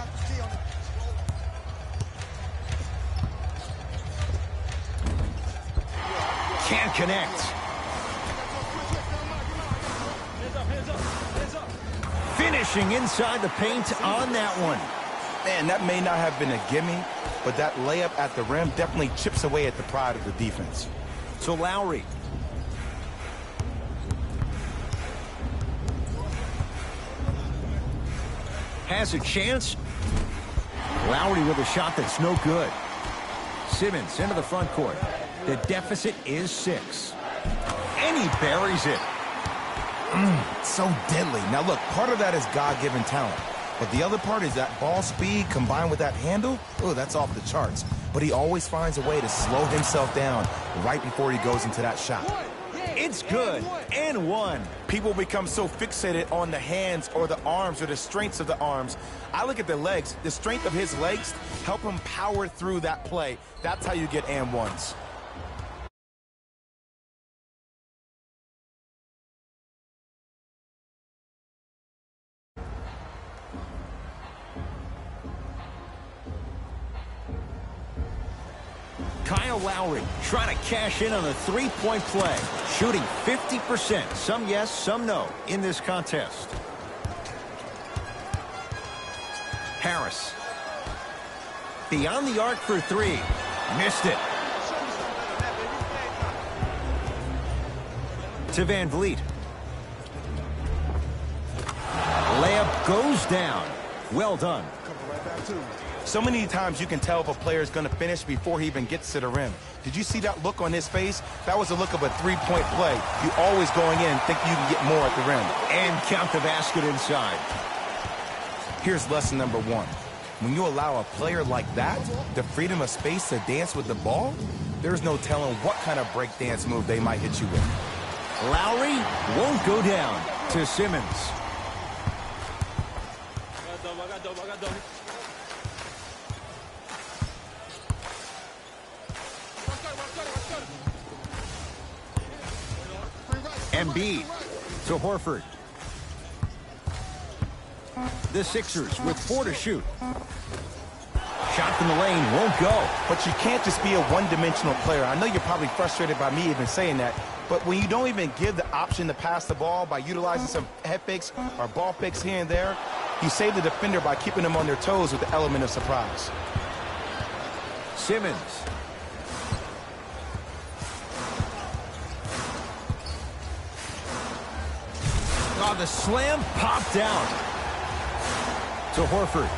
Can't connect. Finishing inside the paint on that one. Man, that may not have been a gimme, but that layup at the rim definitely chips away at the pride of the defense. So Lowry. Has a chance. Lowry with a shot that's no good. Simmons into the front court. The deficit is 6. And he buries it. So deadly. Now look, part of that is God-given talent. But the other part is that ball speed combined with that handle. Oh, that's off the charts. But he always finds a way to slow himself down right before he goes into that shot. It's good. And one. People become so fixated on the hands or the arms or the strengths of the arms. I look at the legs. The strength of his legs help him power through that play. That's how you get and ones. Kyle Lowry trying to cash in on a three-point play. Shooting 50%. Some yes, some no in this contest. Harris. Beyond the arc for 3. Missed it. To Van Vliet. Layup goes down. Well done. So many times you can tell if a player is going to finish before he even gets to the rim. Did you see that look on his face? That was the look of a three-point play. You always going in thinking you can get more at the rim. And count the basket inside. Here's lesson number 1. When you allow a player like that the freedom of space to dance with the ball, there's no telling what kind of break dance move they might hit you with. Lowry won't go down to Simmons. Embiid to Horford. The Sixers with 4 to shoot. Shot from the lane won't go. But you can't just be a one-dimensional player. I know you're probably frustrated by me even saying that, but when you don't even give the option to pass the ball by utilizing some head fakes or ball fakes here and there, you save the defender by keeping them on their toes with the element of surprise. Simmons. Oh, the slam popped down to Horford.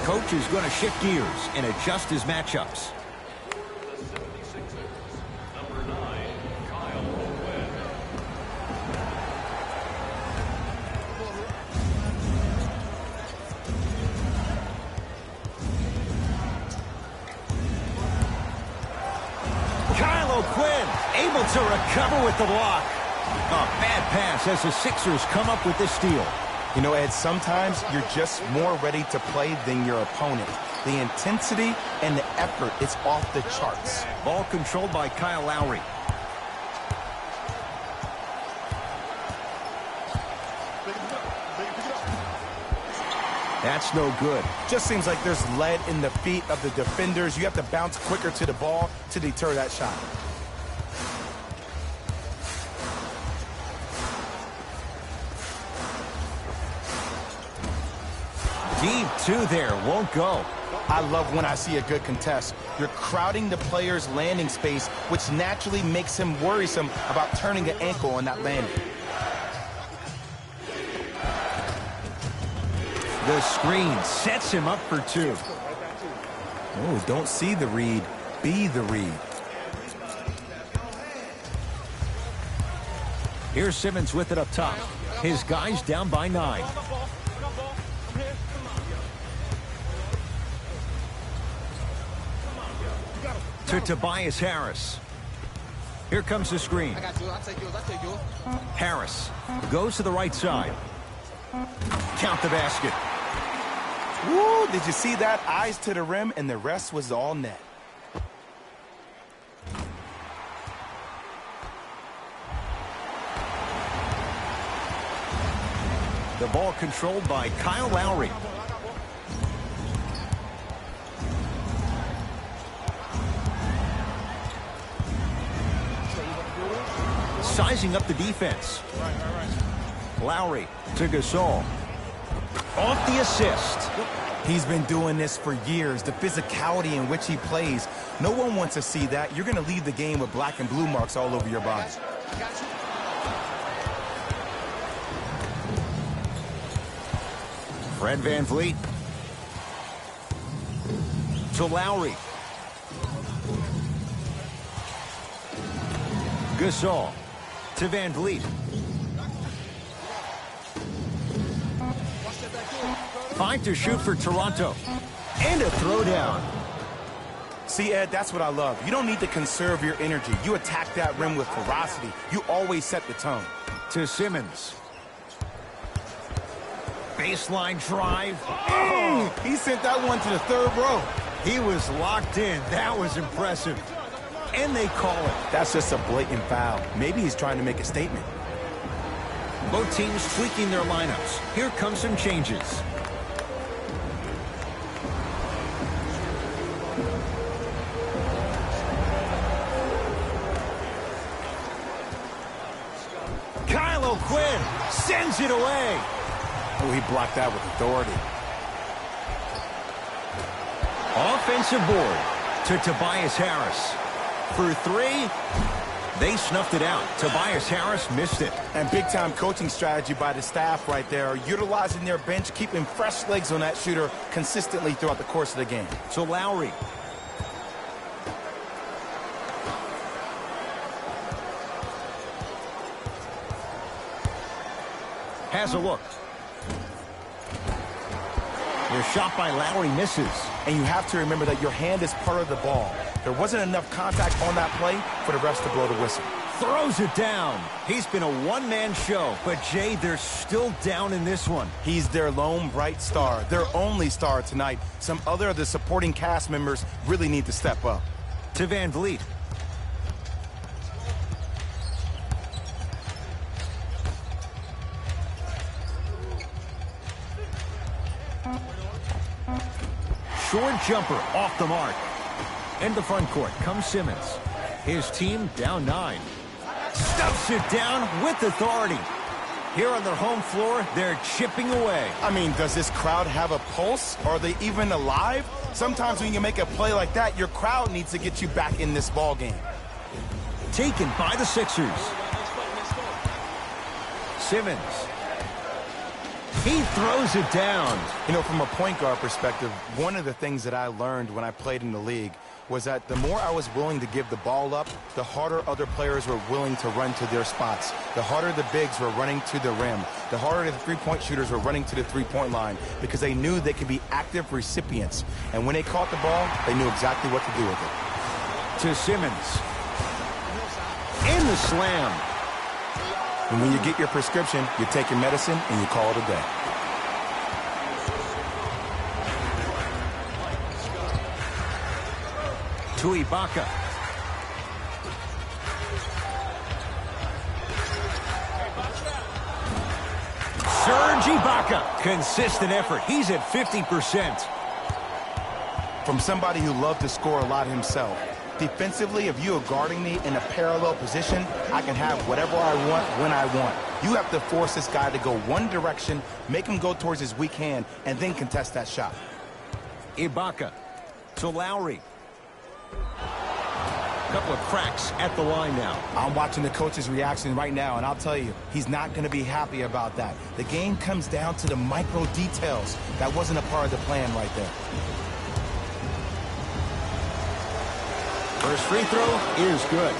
Coach is going to shift gears and adjust his matchups. Able to recover with the block. A bad pass as the Sixers come up with this steal. You know, Ed, sometimes you're just more ready to play than your opponent. The intensity and the effort is off the charts. Ball controlled by Kyle Lowry. That's no good. Just seems like there's lead in the feet of the defenders. You have to bounce quicker to the ball to deter that shot. Deep 2 there, won't go. I love when I see a good contest. You're crowding the player's landing space, which naturally makes him worrisome about turning an ankle on that landing. The screen sets him up for two. Oh, don't see the read, be the read. Here's Simmons with it up top. His guys down by 9. To Tobias Harris. Here comes the screen. I got you. I'll take yours. I'll take yours. Harris goes to the right side. Count the basket. Woo, did you see that? Eyes to the rim, and the rest was all net. The ball controlled by Kyle Lowry. Sizing up the defense. Lowry to Gasol. Off the assist. He's been doing this for years, the physicality in which he plays. No one wants to see that. You're going to leave the game with black and blue marks all over your body. Fred VanVleet. To Lowry. Gasol to VanVleet. 5 to shoot for Toronto. And a throwdown. See, Ed, that's what I love. You don't need to conserve your energy. You attack that rim with ferocity. You always set the tone. To Simmons. Baseline drive. Oh, He sent that one to the third row. he was locked in. That was impressive. And they call it. That's just a blatant foul. Maybe he's trying to make a statement. Both teams tweaking their lineups. Here come some changes. Kyle O'Quinn sends it away. Oh, he blocked that with authority. Offensive board to Tobias Harris. For 3, they snuffed it out. Tobias Harris missed it. And big-time coaching strategy by the staff right there, utilizing their bench, keeping fresh legs on that shooter consistently throughout the course of the game. To Lowry. Has a look. The shot by Lowry misses. And you have to remember that your hand is part of the ball. There wasn't enough contact on that play for the refs to blow the whistle. Throws it down. He's been a one-man show, but Jay, they're still down in this one. He's their lone bright star, their only star tonight. Some other of the supporting cast members really need to step up. To VanVleet. Short jumper off the mark. In the front court comes Simmons. His team down 9. Stuffs it down with authority. Here on their home floor, they're chipping away. I mean, does this crowd have a pulse? Are they even alive? Sometimes when you make a play like that, your crowd needs to get you back in this ball game. Taken by the Sixers. Simmons. He throws it down. You know, from a point guard perspective, one of the things that I learned when I played in the league was that the more I was willing to give the ball up, the harder other players were willing to run to their spots. The harder the bigs were running to the rim. The harder the three-point shooters were running to the three-point line because they knew they could be active recipients. And when they caught the ball, they knew exactly what to do with it. To Simmons. In the slam. And when you get your prescription, you take your medicine and you call it a day. To Ibaka. Serge Ibaka. Consistent effort. He's at 50%. From somebody who loved to score a lot himself. Defensively, if you are guarding me in a parallel position, I can have whatever I want when I want. You have to force this guy to go one direction, make him go towards his weak hand, and then contest that shot. Ibaka to Lowry. Couple of cracks at the line now. I'm watching the coach's reaction right now, and I'll tell you, he's not going to be happy about that. The game comes down to the micro details. That wasn't a part of the plan right there. First free throw is good.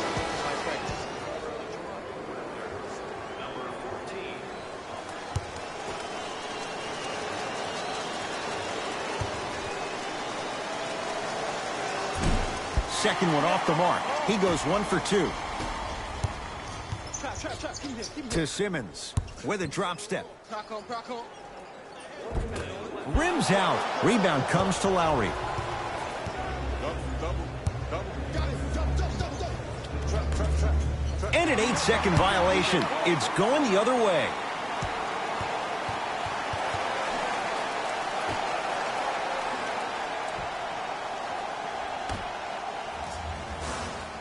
Second one off the mark. He goes 1 for 2. To Simmons with a drop step. Rims out. Rebound comes to Lowry. And an 8-second violation. It's going the other way.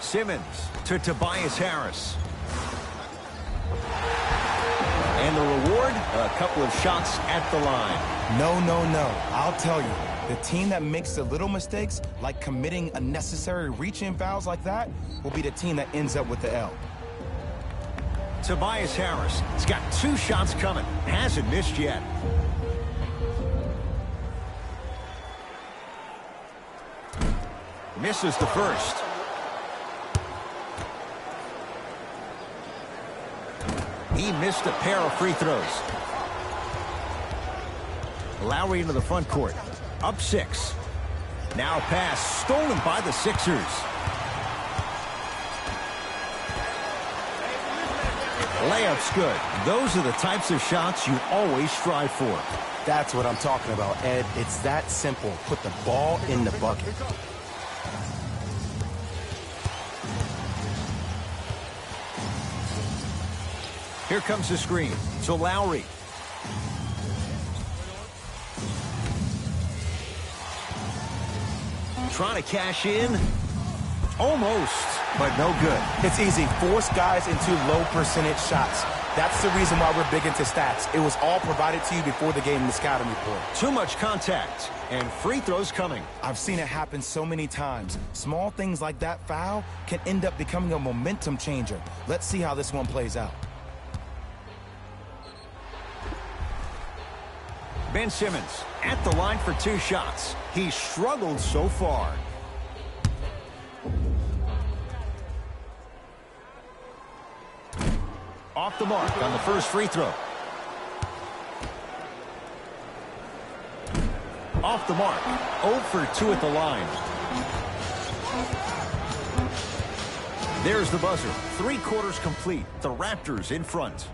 Simmons to Tobias Harris. And the reward, a couple of shots at the line. No. I'll tell you, the team that makes the little mistakes, like committing unnecessary reach-in fouls like that, will be the team that ends up with the L. Tobias Harris has got 2 shots coming. Hasn't missed yet. Misses the first. He missed a pair of free throws. Lowry into the front court. Up 6. Now a pass stolen by the Sixers. Layup's good. Those are the types of shots you always strive for. That's what I'm talking about, Ed. It's that simple. Put the ball in the bucket. Here comes the screen. So Lowry. Trying to cash in. Almost, but no good. It's easy. Force guys into low percentage shots. That's the reason why we're big into stats. It was all provided to you before the game in the scouting report. Too much contact, and free throws coming. I've seen it happen so many times. Small things like that foul can end up becoming a momentum changer. Let's see how this one plays out. Ben Simmons at the line for 2 shots. He's struggled so far. Off the mark on the first free throw. Off the mark. 0 for 2 at the line. There's the buzzer. 3 quarters complete. The Raptors in front.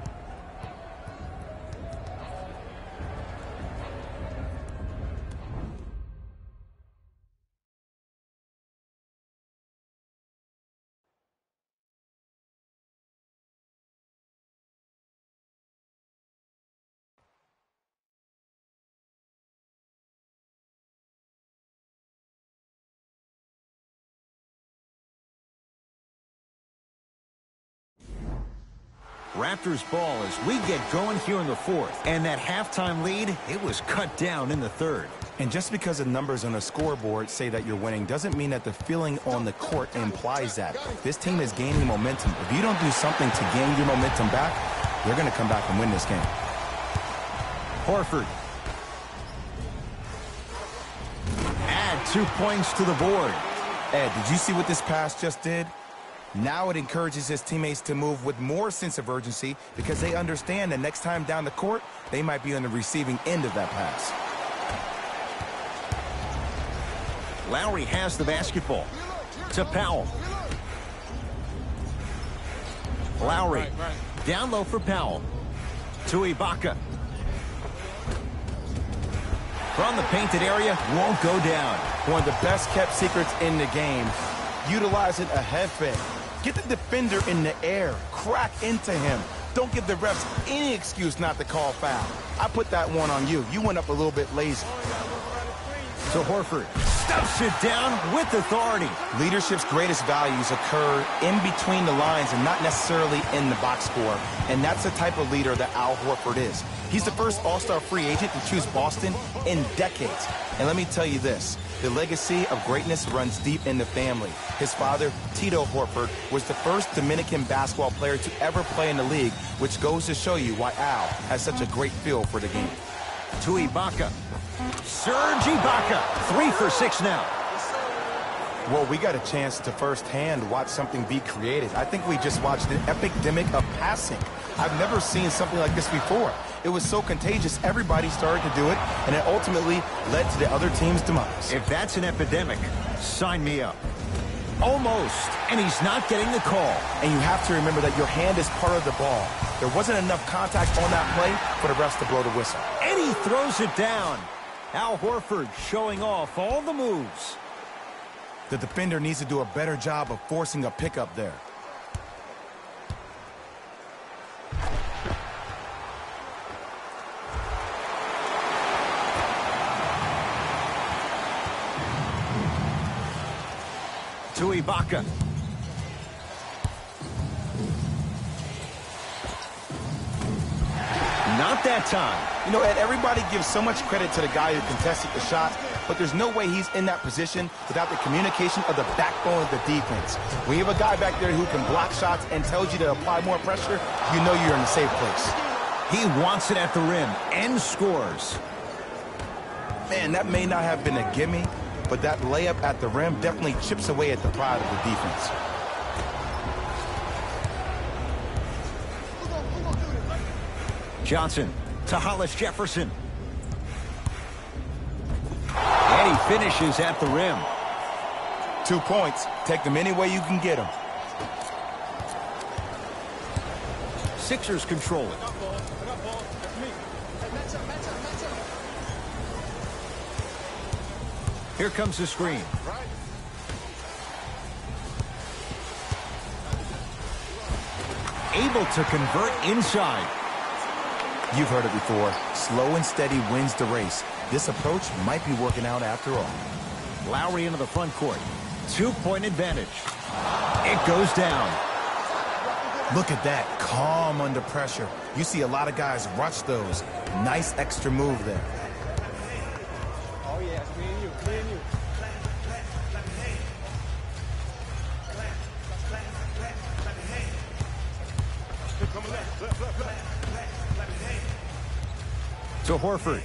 Raptors ball as we get going here in the 4th. And that halftime lead, it was cut down in the 3rd. And just because the numbers on the scoreboard say that you're winning doesn't mean that the feeling on the court implies that. This team is gaining momentum. If you don't do something to gain your momentum back, they're going to come back and win this game. Horford. Add 2 points to the board. Ed, did you see what this pass just did? Now it encourages his teammates to move with more sense of urgency because they understand that next time down the court, they might be on the receiving end of that pass. Lowry has the basketball. To Powell. Lowry. Down low for Powell. To Ibaka. From the painted area, won't go down. One of the best kept secrets in the game. Utilizing a head fake. Get the defender in the air. Crack into him. Don't give the refs any excuse not to call foul. I put that one on you. You went up a little bit lazy. To Horford. Stuffs it down with authority. Leadership's greatest values occur in between the lines and not necessarily in the box score. And that's the type of leader that Al Horford is. He's the first all-star free agent to choose Boston in decades. And let me tell you this, the legacy of greatness runs deep in the family. His father, Tito Horford, was the first Dominican basketball player to ever play in the league, which goes to show you why Al has such a great feel for the game. To Ibaka. Serge Ibaka, 3 for 6 now. Well, we got a chance to firsthand watch something be created. I think we just watched an epidemic of passing. I've never seen something like this before. It was so contagious, everybody started to do it, and it ultimately led to the other team's demise. If that's an epidemic, sign me up. Almost, and he's not getting the call. And you have to remember that your hand is part of the ball. There wasn't enough contact on that play for the refs to blow the whistle. And he throws it down. Al Horford showing off all the moves. The defender needs to do a better job of forcing a pickup there. To Ibaka. Not that time. You know, Ed, everybody gives so much credit to the guy who contested the shot, but there's no way he's in that position without the communication of the backbone of the defense. When you have a guy back there who can block shots and tells you to apply more pressure, you know you're in a safe place. He wants it at the rim and scores. Man, that may not have been a gimme, but that layup at the rim definitely chips away at the pride of the defense. Johnson to Hollis Jefferson. And he finishes at the rim. 2 points. Take them any way you can get them. Sixers control it. Here comes the screen. Able to convert inside. You've heard it before. Slow and steady wins the race. This approach might be working out after all. Lowry into the front court. 2-point advantage. It goes down. Look at that. Calm under pressure. You see a lot of guys rush those. Nice extra move there. Oh, yeah, it's me and you, me and you. To Horford.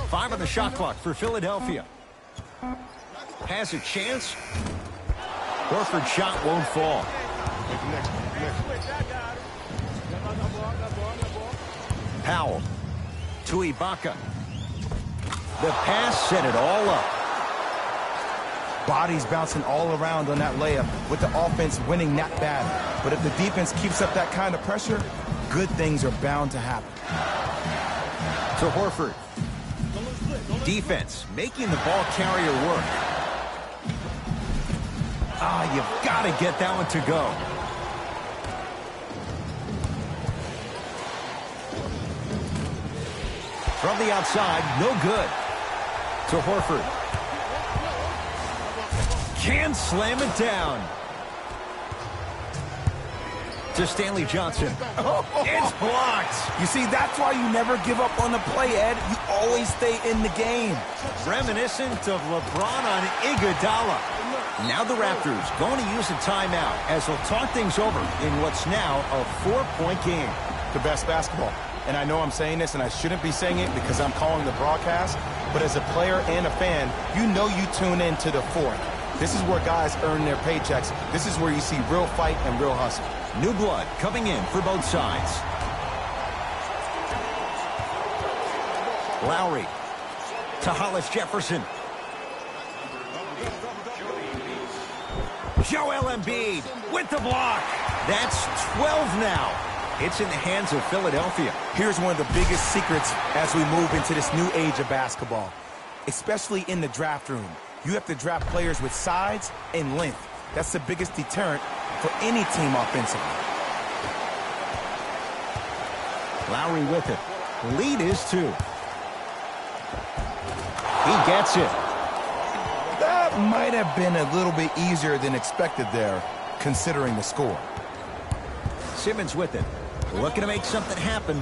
5 on the shot clock for Philadelphia. Has a chance. Horford's shot won't fall. Powell to Ibaka. The pass set it all up. Bodies bouncing all around on that layup with the offense winning that battle. But if the defense keeps up that kind of pressure, good things are bound to happen. To Horford. Defense making the ball carrier work. You've got to get that one to go. From the outside, no good. To Horford. Can't slam it down. To Stanley Johnson. It's blocked. You see, that's why you never give up on the play, Ed. You always stay in the game. Reminiscent of LeBron on Iguodala. Now the Raptors going to use a timeout as they'll talk things over in what's now a 4-point game. The best basketball. And I know I'm saying this and I shouldn't be saying it because I'm calling the broadcast, but as a player and a fan, you know you tune in to the fourth. This is where guys earn their paychecks. This is where you see real fight and real hustle. New blood coming in for both sides. Lowry to Hollis Jefferson. Joel Embiid with the block. That's 12 now. It's in the hands of Philadelphia. Here's one of the biggest secrets as we move into this new age of basketball, especially in the draft room. You have to draft players with size and length. That's the biggest deterrent for any team offensively. Lowry with it. Lead is 2. He gets it. That might have been a little bit easier than expected there, considering the score. Simmons with it. Looking to make something happen.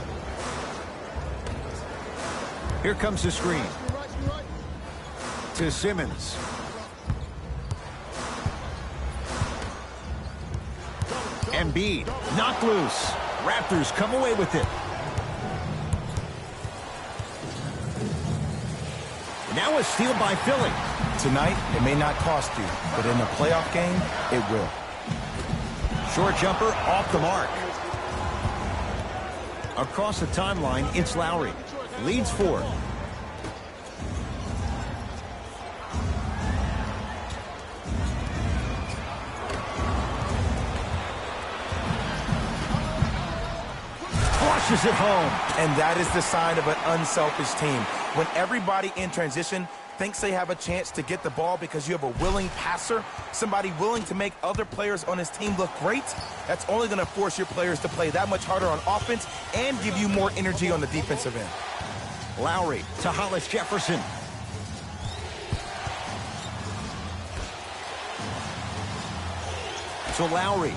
Here comes the screen. To Simmons. Embiid, knocked loose. Raptors come away with it. Now a steal by Philly. Tonight, it may not cost you, but in a playoff game, it will. Short jumper off the mark. Across the timeline, it's Lowry. Leads 4. Flushes it home. And that is the sign of an unselfish team. When everybody in transition thinks they have a chance to get the ball because you have a willing passer, somebody willing to make other players on his team look great, that's only going to force your players to play that much harder on offense and give you more energy on the defensive end. Lowry to Hollis Jefferson. To Lowry.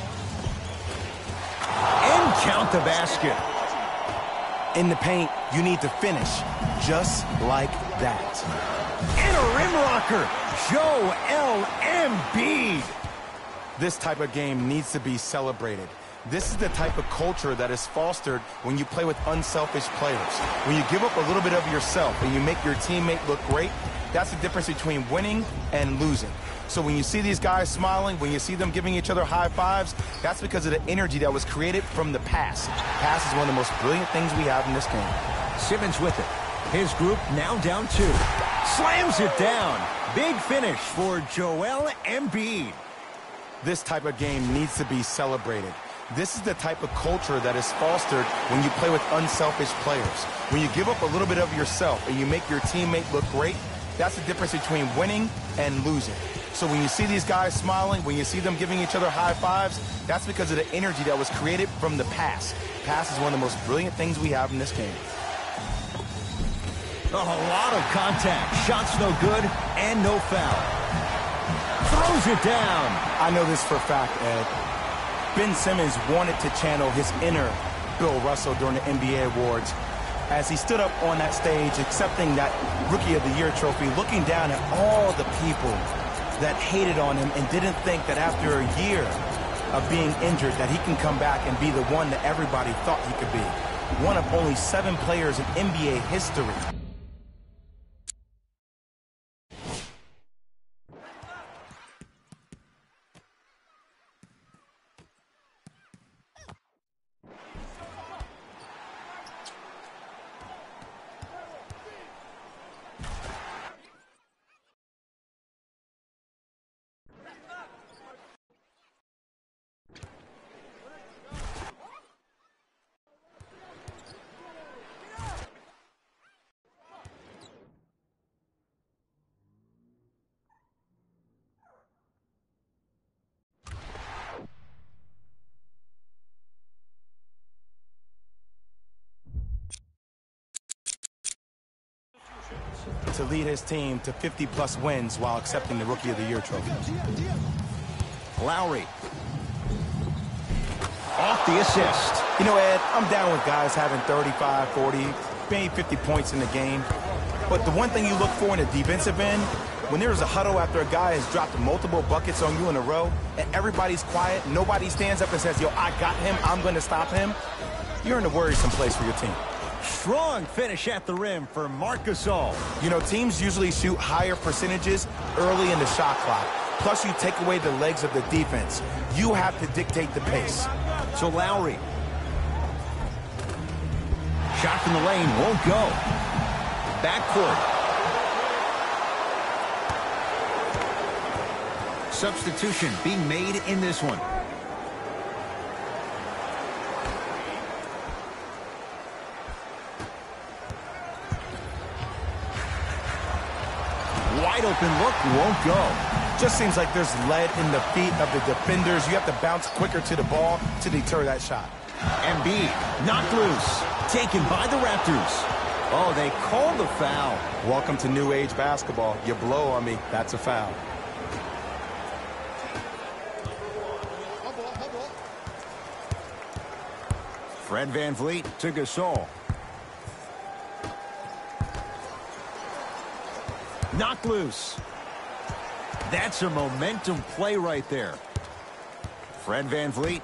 And count the basket. In the paint, you need to finish just like that. And a rim rocker, Joel Embiid. This type of game needs to be celebrated. This is the type of culture that is fostered when you play with unselfish players. When you give up a little bit of yourself and you make your teammate look great, that's the difference between winning and losing. So when you see these guys smiling, when you see them giving each other high fives, that's because of the energy that was created from the pass. Pass is one of the most brilliant things we have in this game. Simmons with it. His group now down 2. Slams it down. Big finish for Joel Embiid. This type of game needs to be celebrated. This is the type of culture that is fostered when you play with unselfish players. When you give up a little bit of yourself and you make your teammate look great, that's the difference between winning and losing. So when you see these guys smiling, when you see them giving each other high fives, that's because of the energy that was created from the pass. Pass is one of the most brilliant things we have in this game. A lot of contact. Shots no good and no foul. Throws it down. I know this for a fact, Ed. Ben Simmons wanted to channel his inner Bill Russell during the NBA awards as he stood up on that stage accepting that Rookie of the Year trophy, looking down at all the people that hated on him and didn't think that after a year of being injured that he can come back and be the one that everybody thought he could be. One of only 7 players in NBA history. To lead his team to 50-plus wins while accepting the Rookie of the Year trophy. Lowry. Off the assist. You know, Ed, I'm down with guys having 35, 40, maybe 50 points in the game. But the one thing you look for in a defensive end, when there's a huddle after a guy has dropped multiple buckets on you in a row, and everybody's quiet, nobody stands up and says, yo, I got him, I'm going to stop him, you're in a worrisome place for your team. Strong finish at the rim for Marc Gasol. You know, teams usually shoot higher percentages early in the shot clock. Plus, you take away the legs of the defense. You have to dictate the pace. So Lowry. Shot from the lane won't go. Backcourt. Substitution being made in this one. Wide open look won't go. Just seems like there's lead in the feet of the defenders. You have to bounce quicker to the ball to deter that shot. Embiid knocked loose. Taken by the Raptors. Oh, they called the foul. Welcome to new age basketball. You blow on me, that's a foul. Fred VanVleet to Gasol. Knocked loose. That's a momentum play right there. Fred VanVleet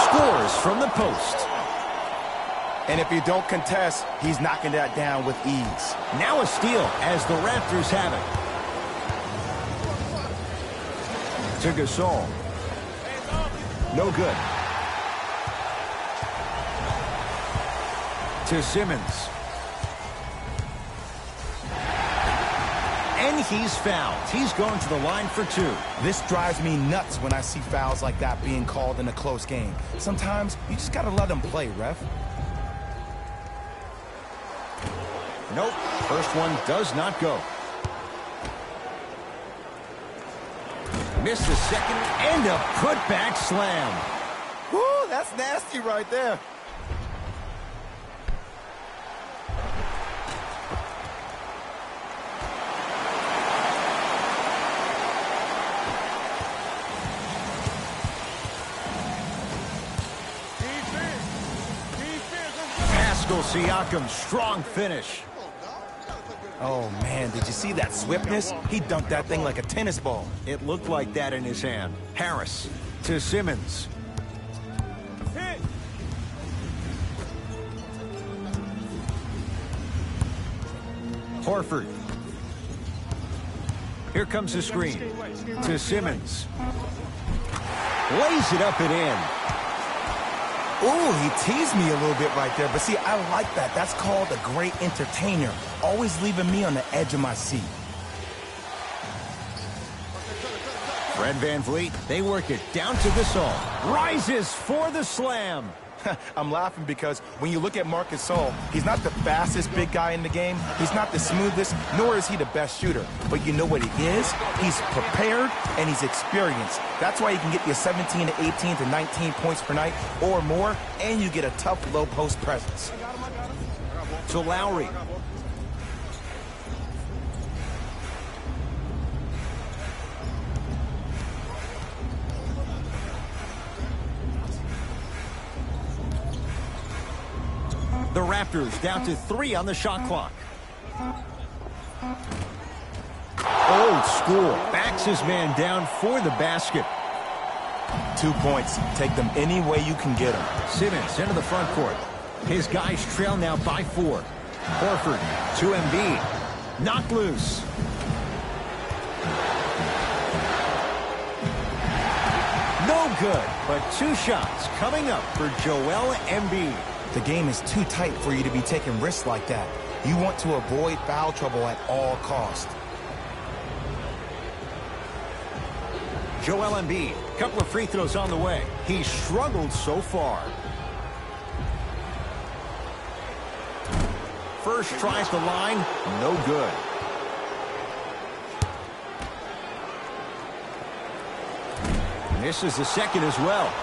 scores from the post. And if you don't contest, he's knocking that down with ease. Now a steal as the Raptors have it. To Gasol. No good. To Simmons. And he's fouled. He's going to the line for 2. This drives me nuts when I see fouls like that being called in a close game. Sometimes you just got to let them play, ref. Nope. First one does not go. Missed the second and a putback slam. Woo, that's nasty right there. Pascal Siakam, strong finish. Oh, man, did you see that swiftness? He dunked that thing like a tennis ball. It looked like that in his hand. Harris to Simmons. Horford. Here comes the screen. To Simmons. Lays it up and in. Ooh, he teased me a little bit right there. But see, I like that. That's called a great entertainer. Always leaving me on the edge of my seat. Fred VanVleet, they work it down to Gasol. Rises for the slam. I'm laughing because when you look at Marcus Gasol, he's not the fastest big guy in the game. He's not the smoothest, nor is he the best shooter. But you know what he is? He's prepared and he's experienced. That's why he can get you 17 to 18 to 19 points per night or more, and you get a tough low post presence. To Lowry. The Raptors down to 3 on the shot clock. Old school. Backs his man down for the basket. 2 points. Take them any way you can get them. Simmons into the front court. His guys trail now by 4. Horford to Embiid. Knocked loose. No good, but 2 shots coming up for Joel Embiid. The game is too tight for you to be taking risks like that. You want to avoid foul trouble at all costs. Joel Embiid, couple of free throws on the way. He struggled so far. First try at the line, no good. Misses the second as well.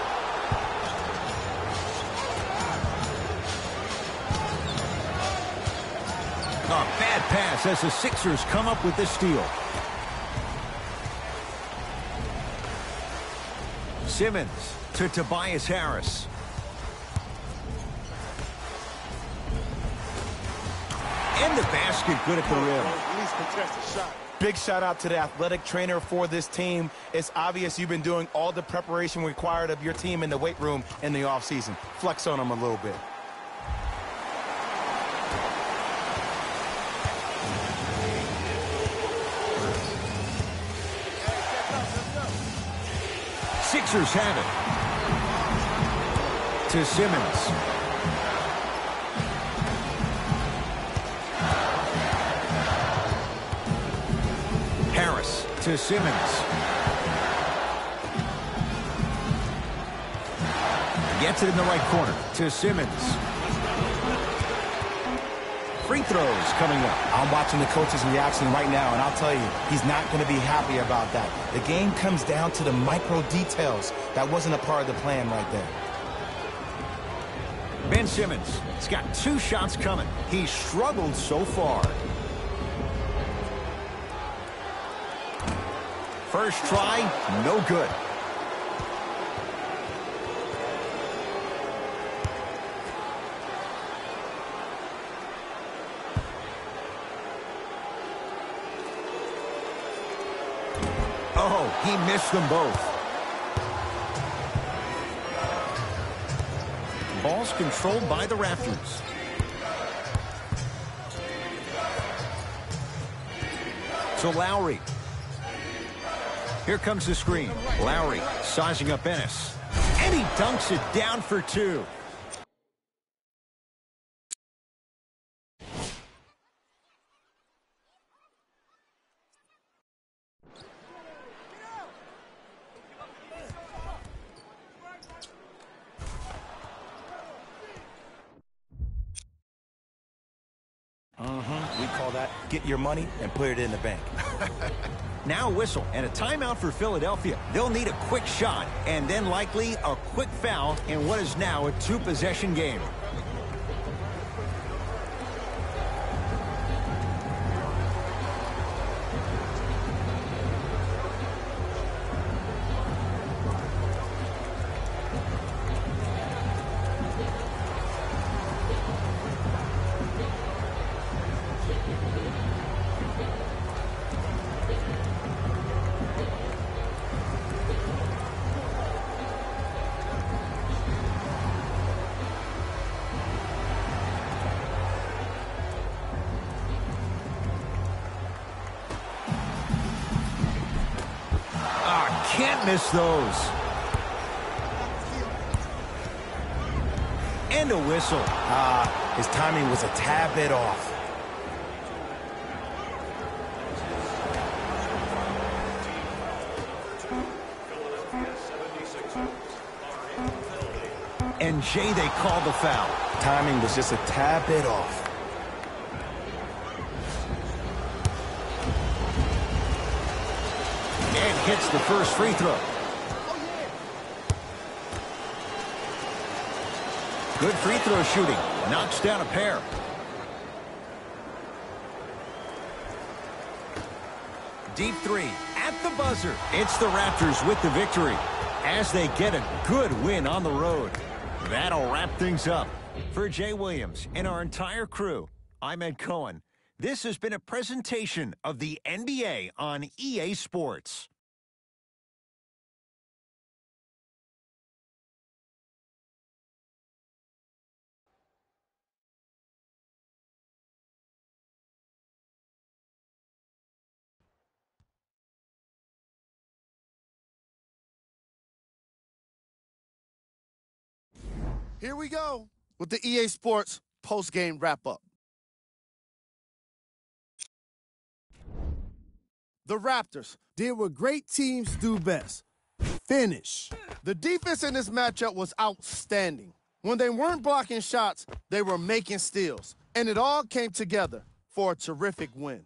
A bad pass as the Sixers come up with the steal. Simmons to Tobias Harris. And the basket good at the rim. At least contest a shot. Big shout out to the athletic trainer for this team. It's obvious you've been doing all the preparation required of your team in the weight room in the offseason. Flex on them a little bit. Sixers have it. To Simmons. Harris to Simmons. Gets it in the right corner to Simmons. Free throws coming up. I'm watching the coach's reaction right now, and I'll tell you, he's not going to be happy about that. The game comes down to the micro details. That wasn't a part of the plan right there. Ben Simmons has got 2 shots coming. He's struggled so far. First try, no good. Oh, he missed them both. Ball's controlled by the Raptors. So Lowry. Here comes the screen. Lowry sizing up Ennis. And he dunks it down for 2. We call that get your money and put it in the bank. Now a whistle and a timeout for Philadelphia. They'll need a quick shot and then likely a quick foul in what is now a 2-possession game. Can't miss those. And a whistle. His timing was a tad bit off. And Jay, they called the foul. Timing was just a tad bit off. And hits the first free throw. Good free throw shooting. Knocks down a pair. Deep 3 at the buzzer. It's the Raptors with the victory as they get a good win on the road. That'll wrap things up. For Jay Williams and our entire crew, I'm Ed Cohen. This has been a presentation of the NBA on EA Sports. Here we go with the EA Sports post-game wrap-up. The Raptors did what great teams do best: finish. The defense in this matchup was outstanding. When they weren't blocking shots, they were making steals, and it all came together for a terrific win.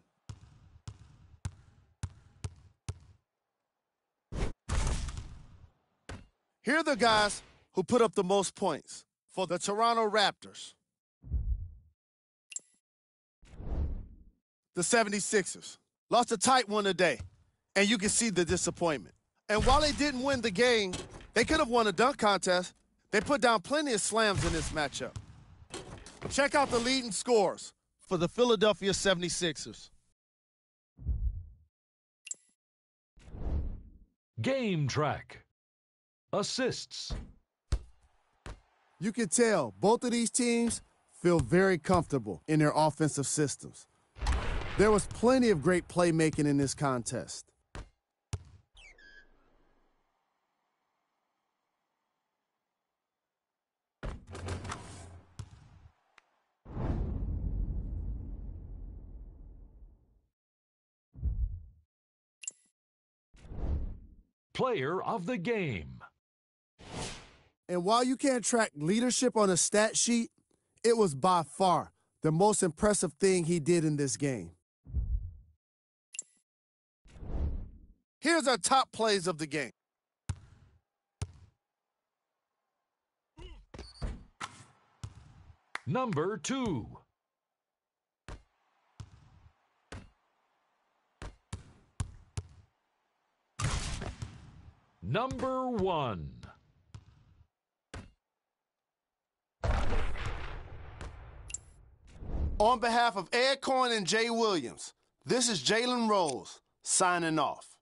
Here are the guys who put up the most points for the Toronto Raptors. The 76ers lost a tight one today, and you can see the disappointment. And while they didn't win the game, they could have won a dunk contest. They put down plenty of slams in this matchup. Check out the leading scores for the Philadelphia 76ers. Game track. Assists. You can tell both of these teams feel very comfortable in their offensive systems. There was plenty of great playmaking in this contest. Player of the game. And while you can't track leadership on a stat sheet, it was by far the most impressive thing he did in this game. Here's our top plays of the game. Number 2. Number 1. On behalf of Ed Coyne and Jay Williams, this is Jalen Rose signing off.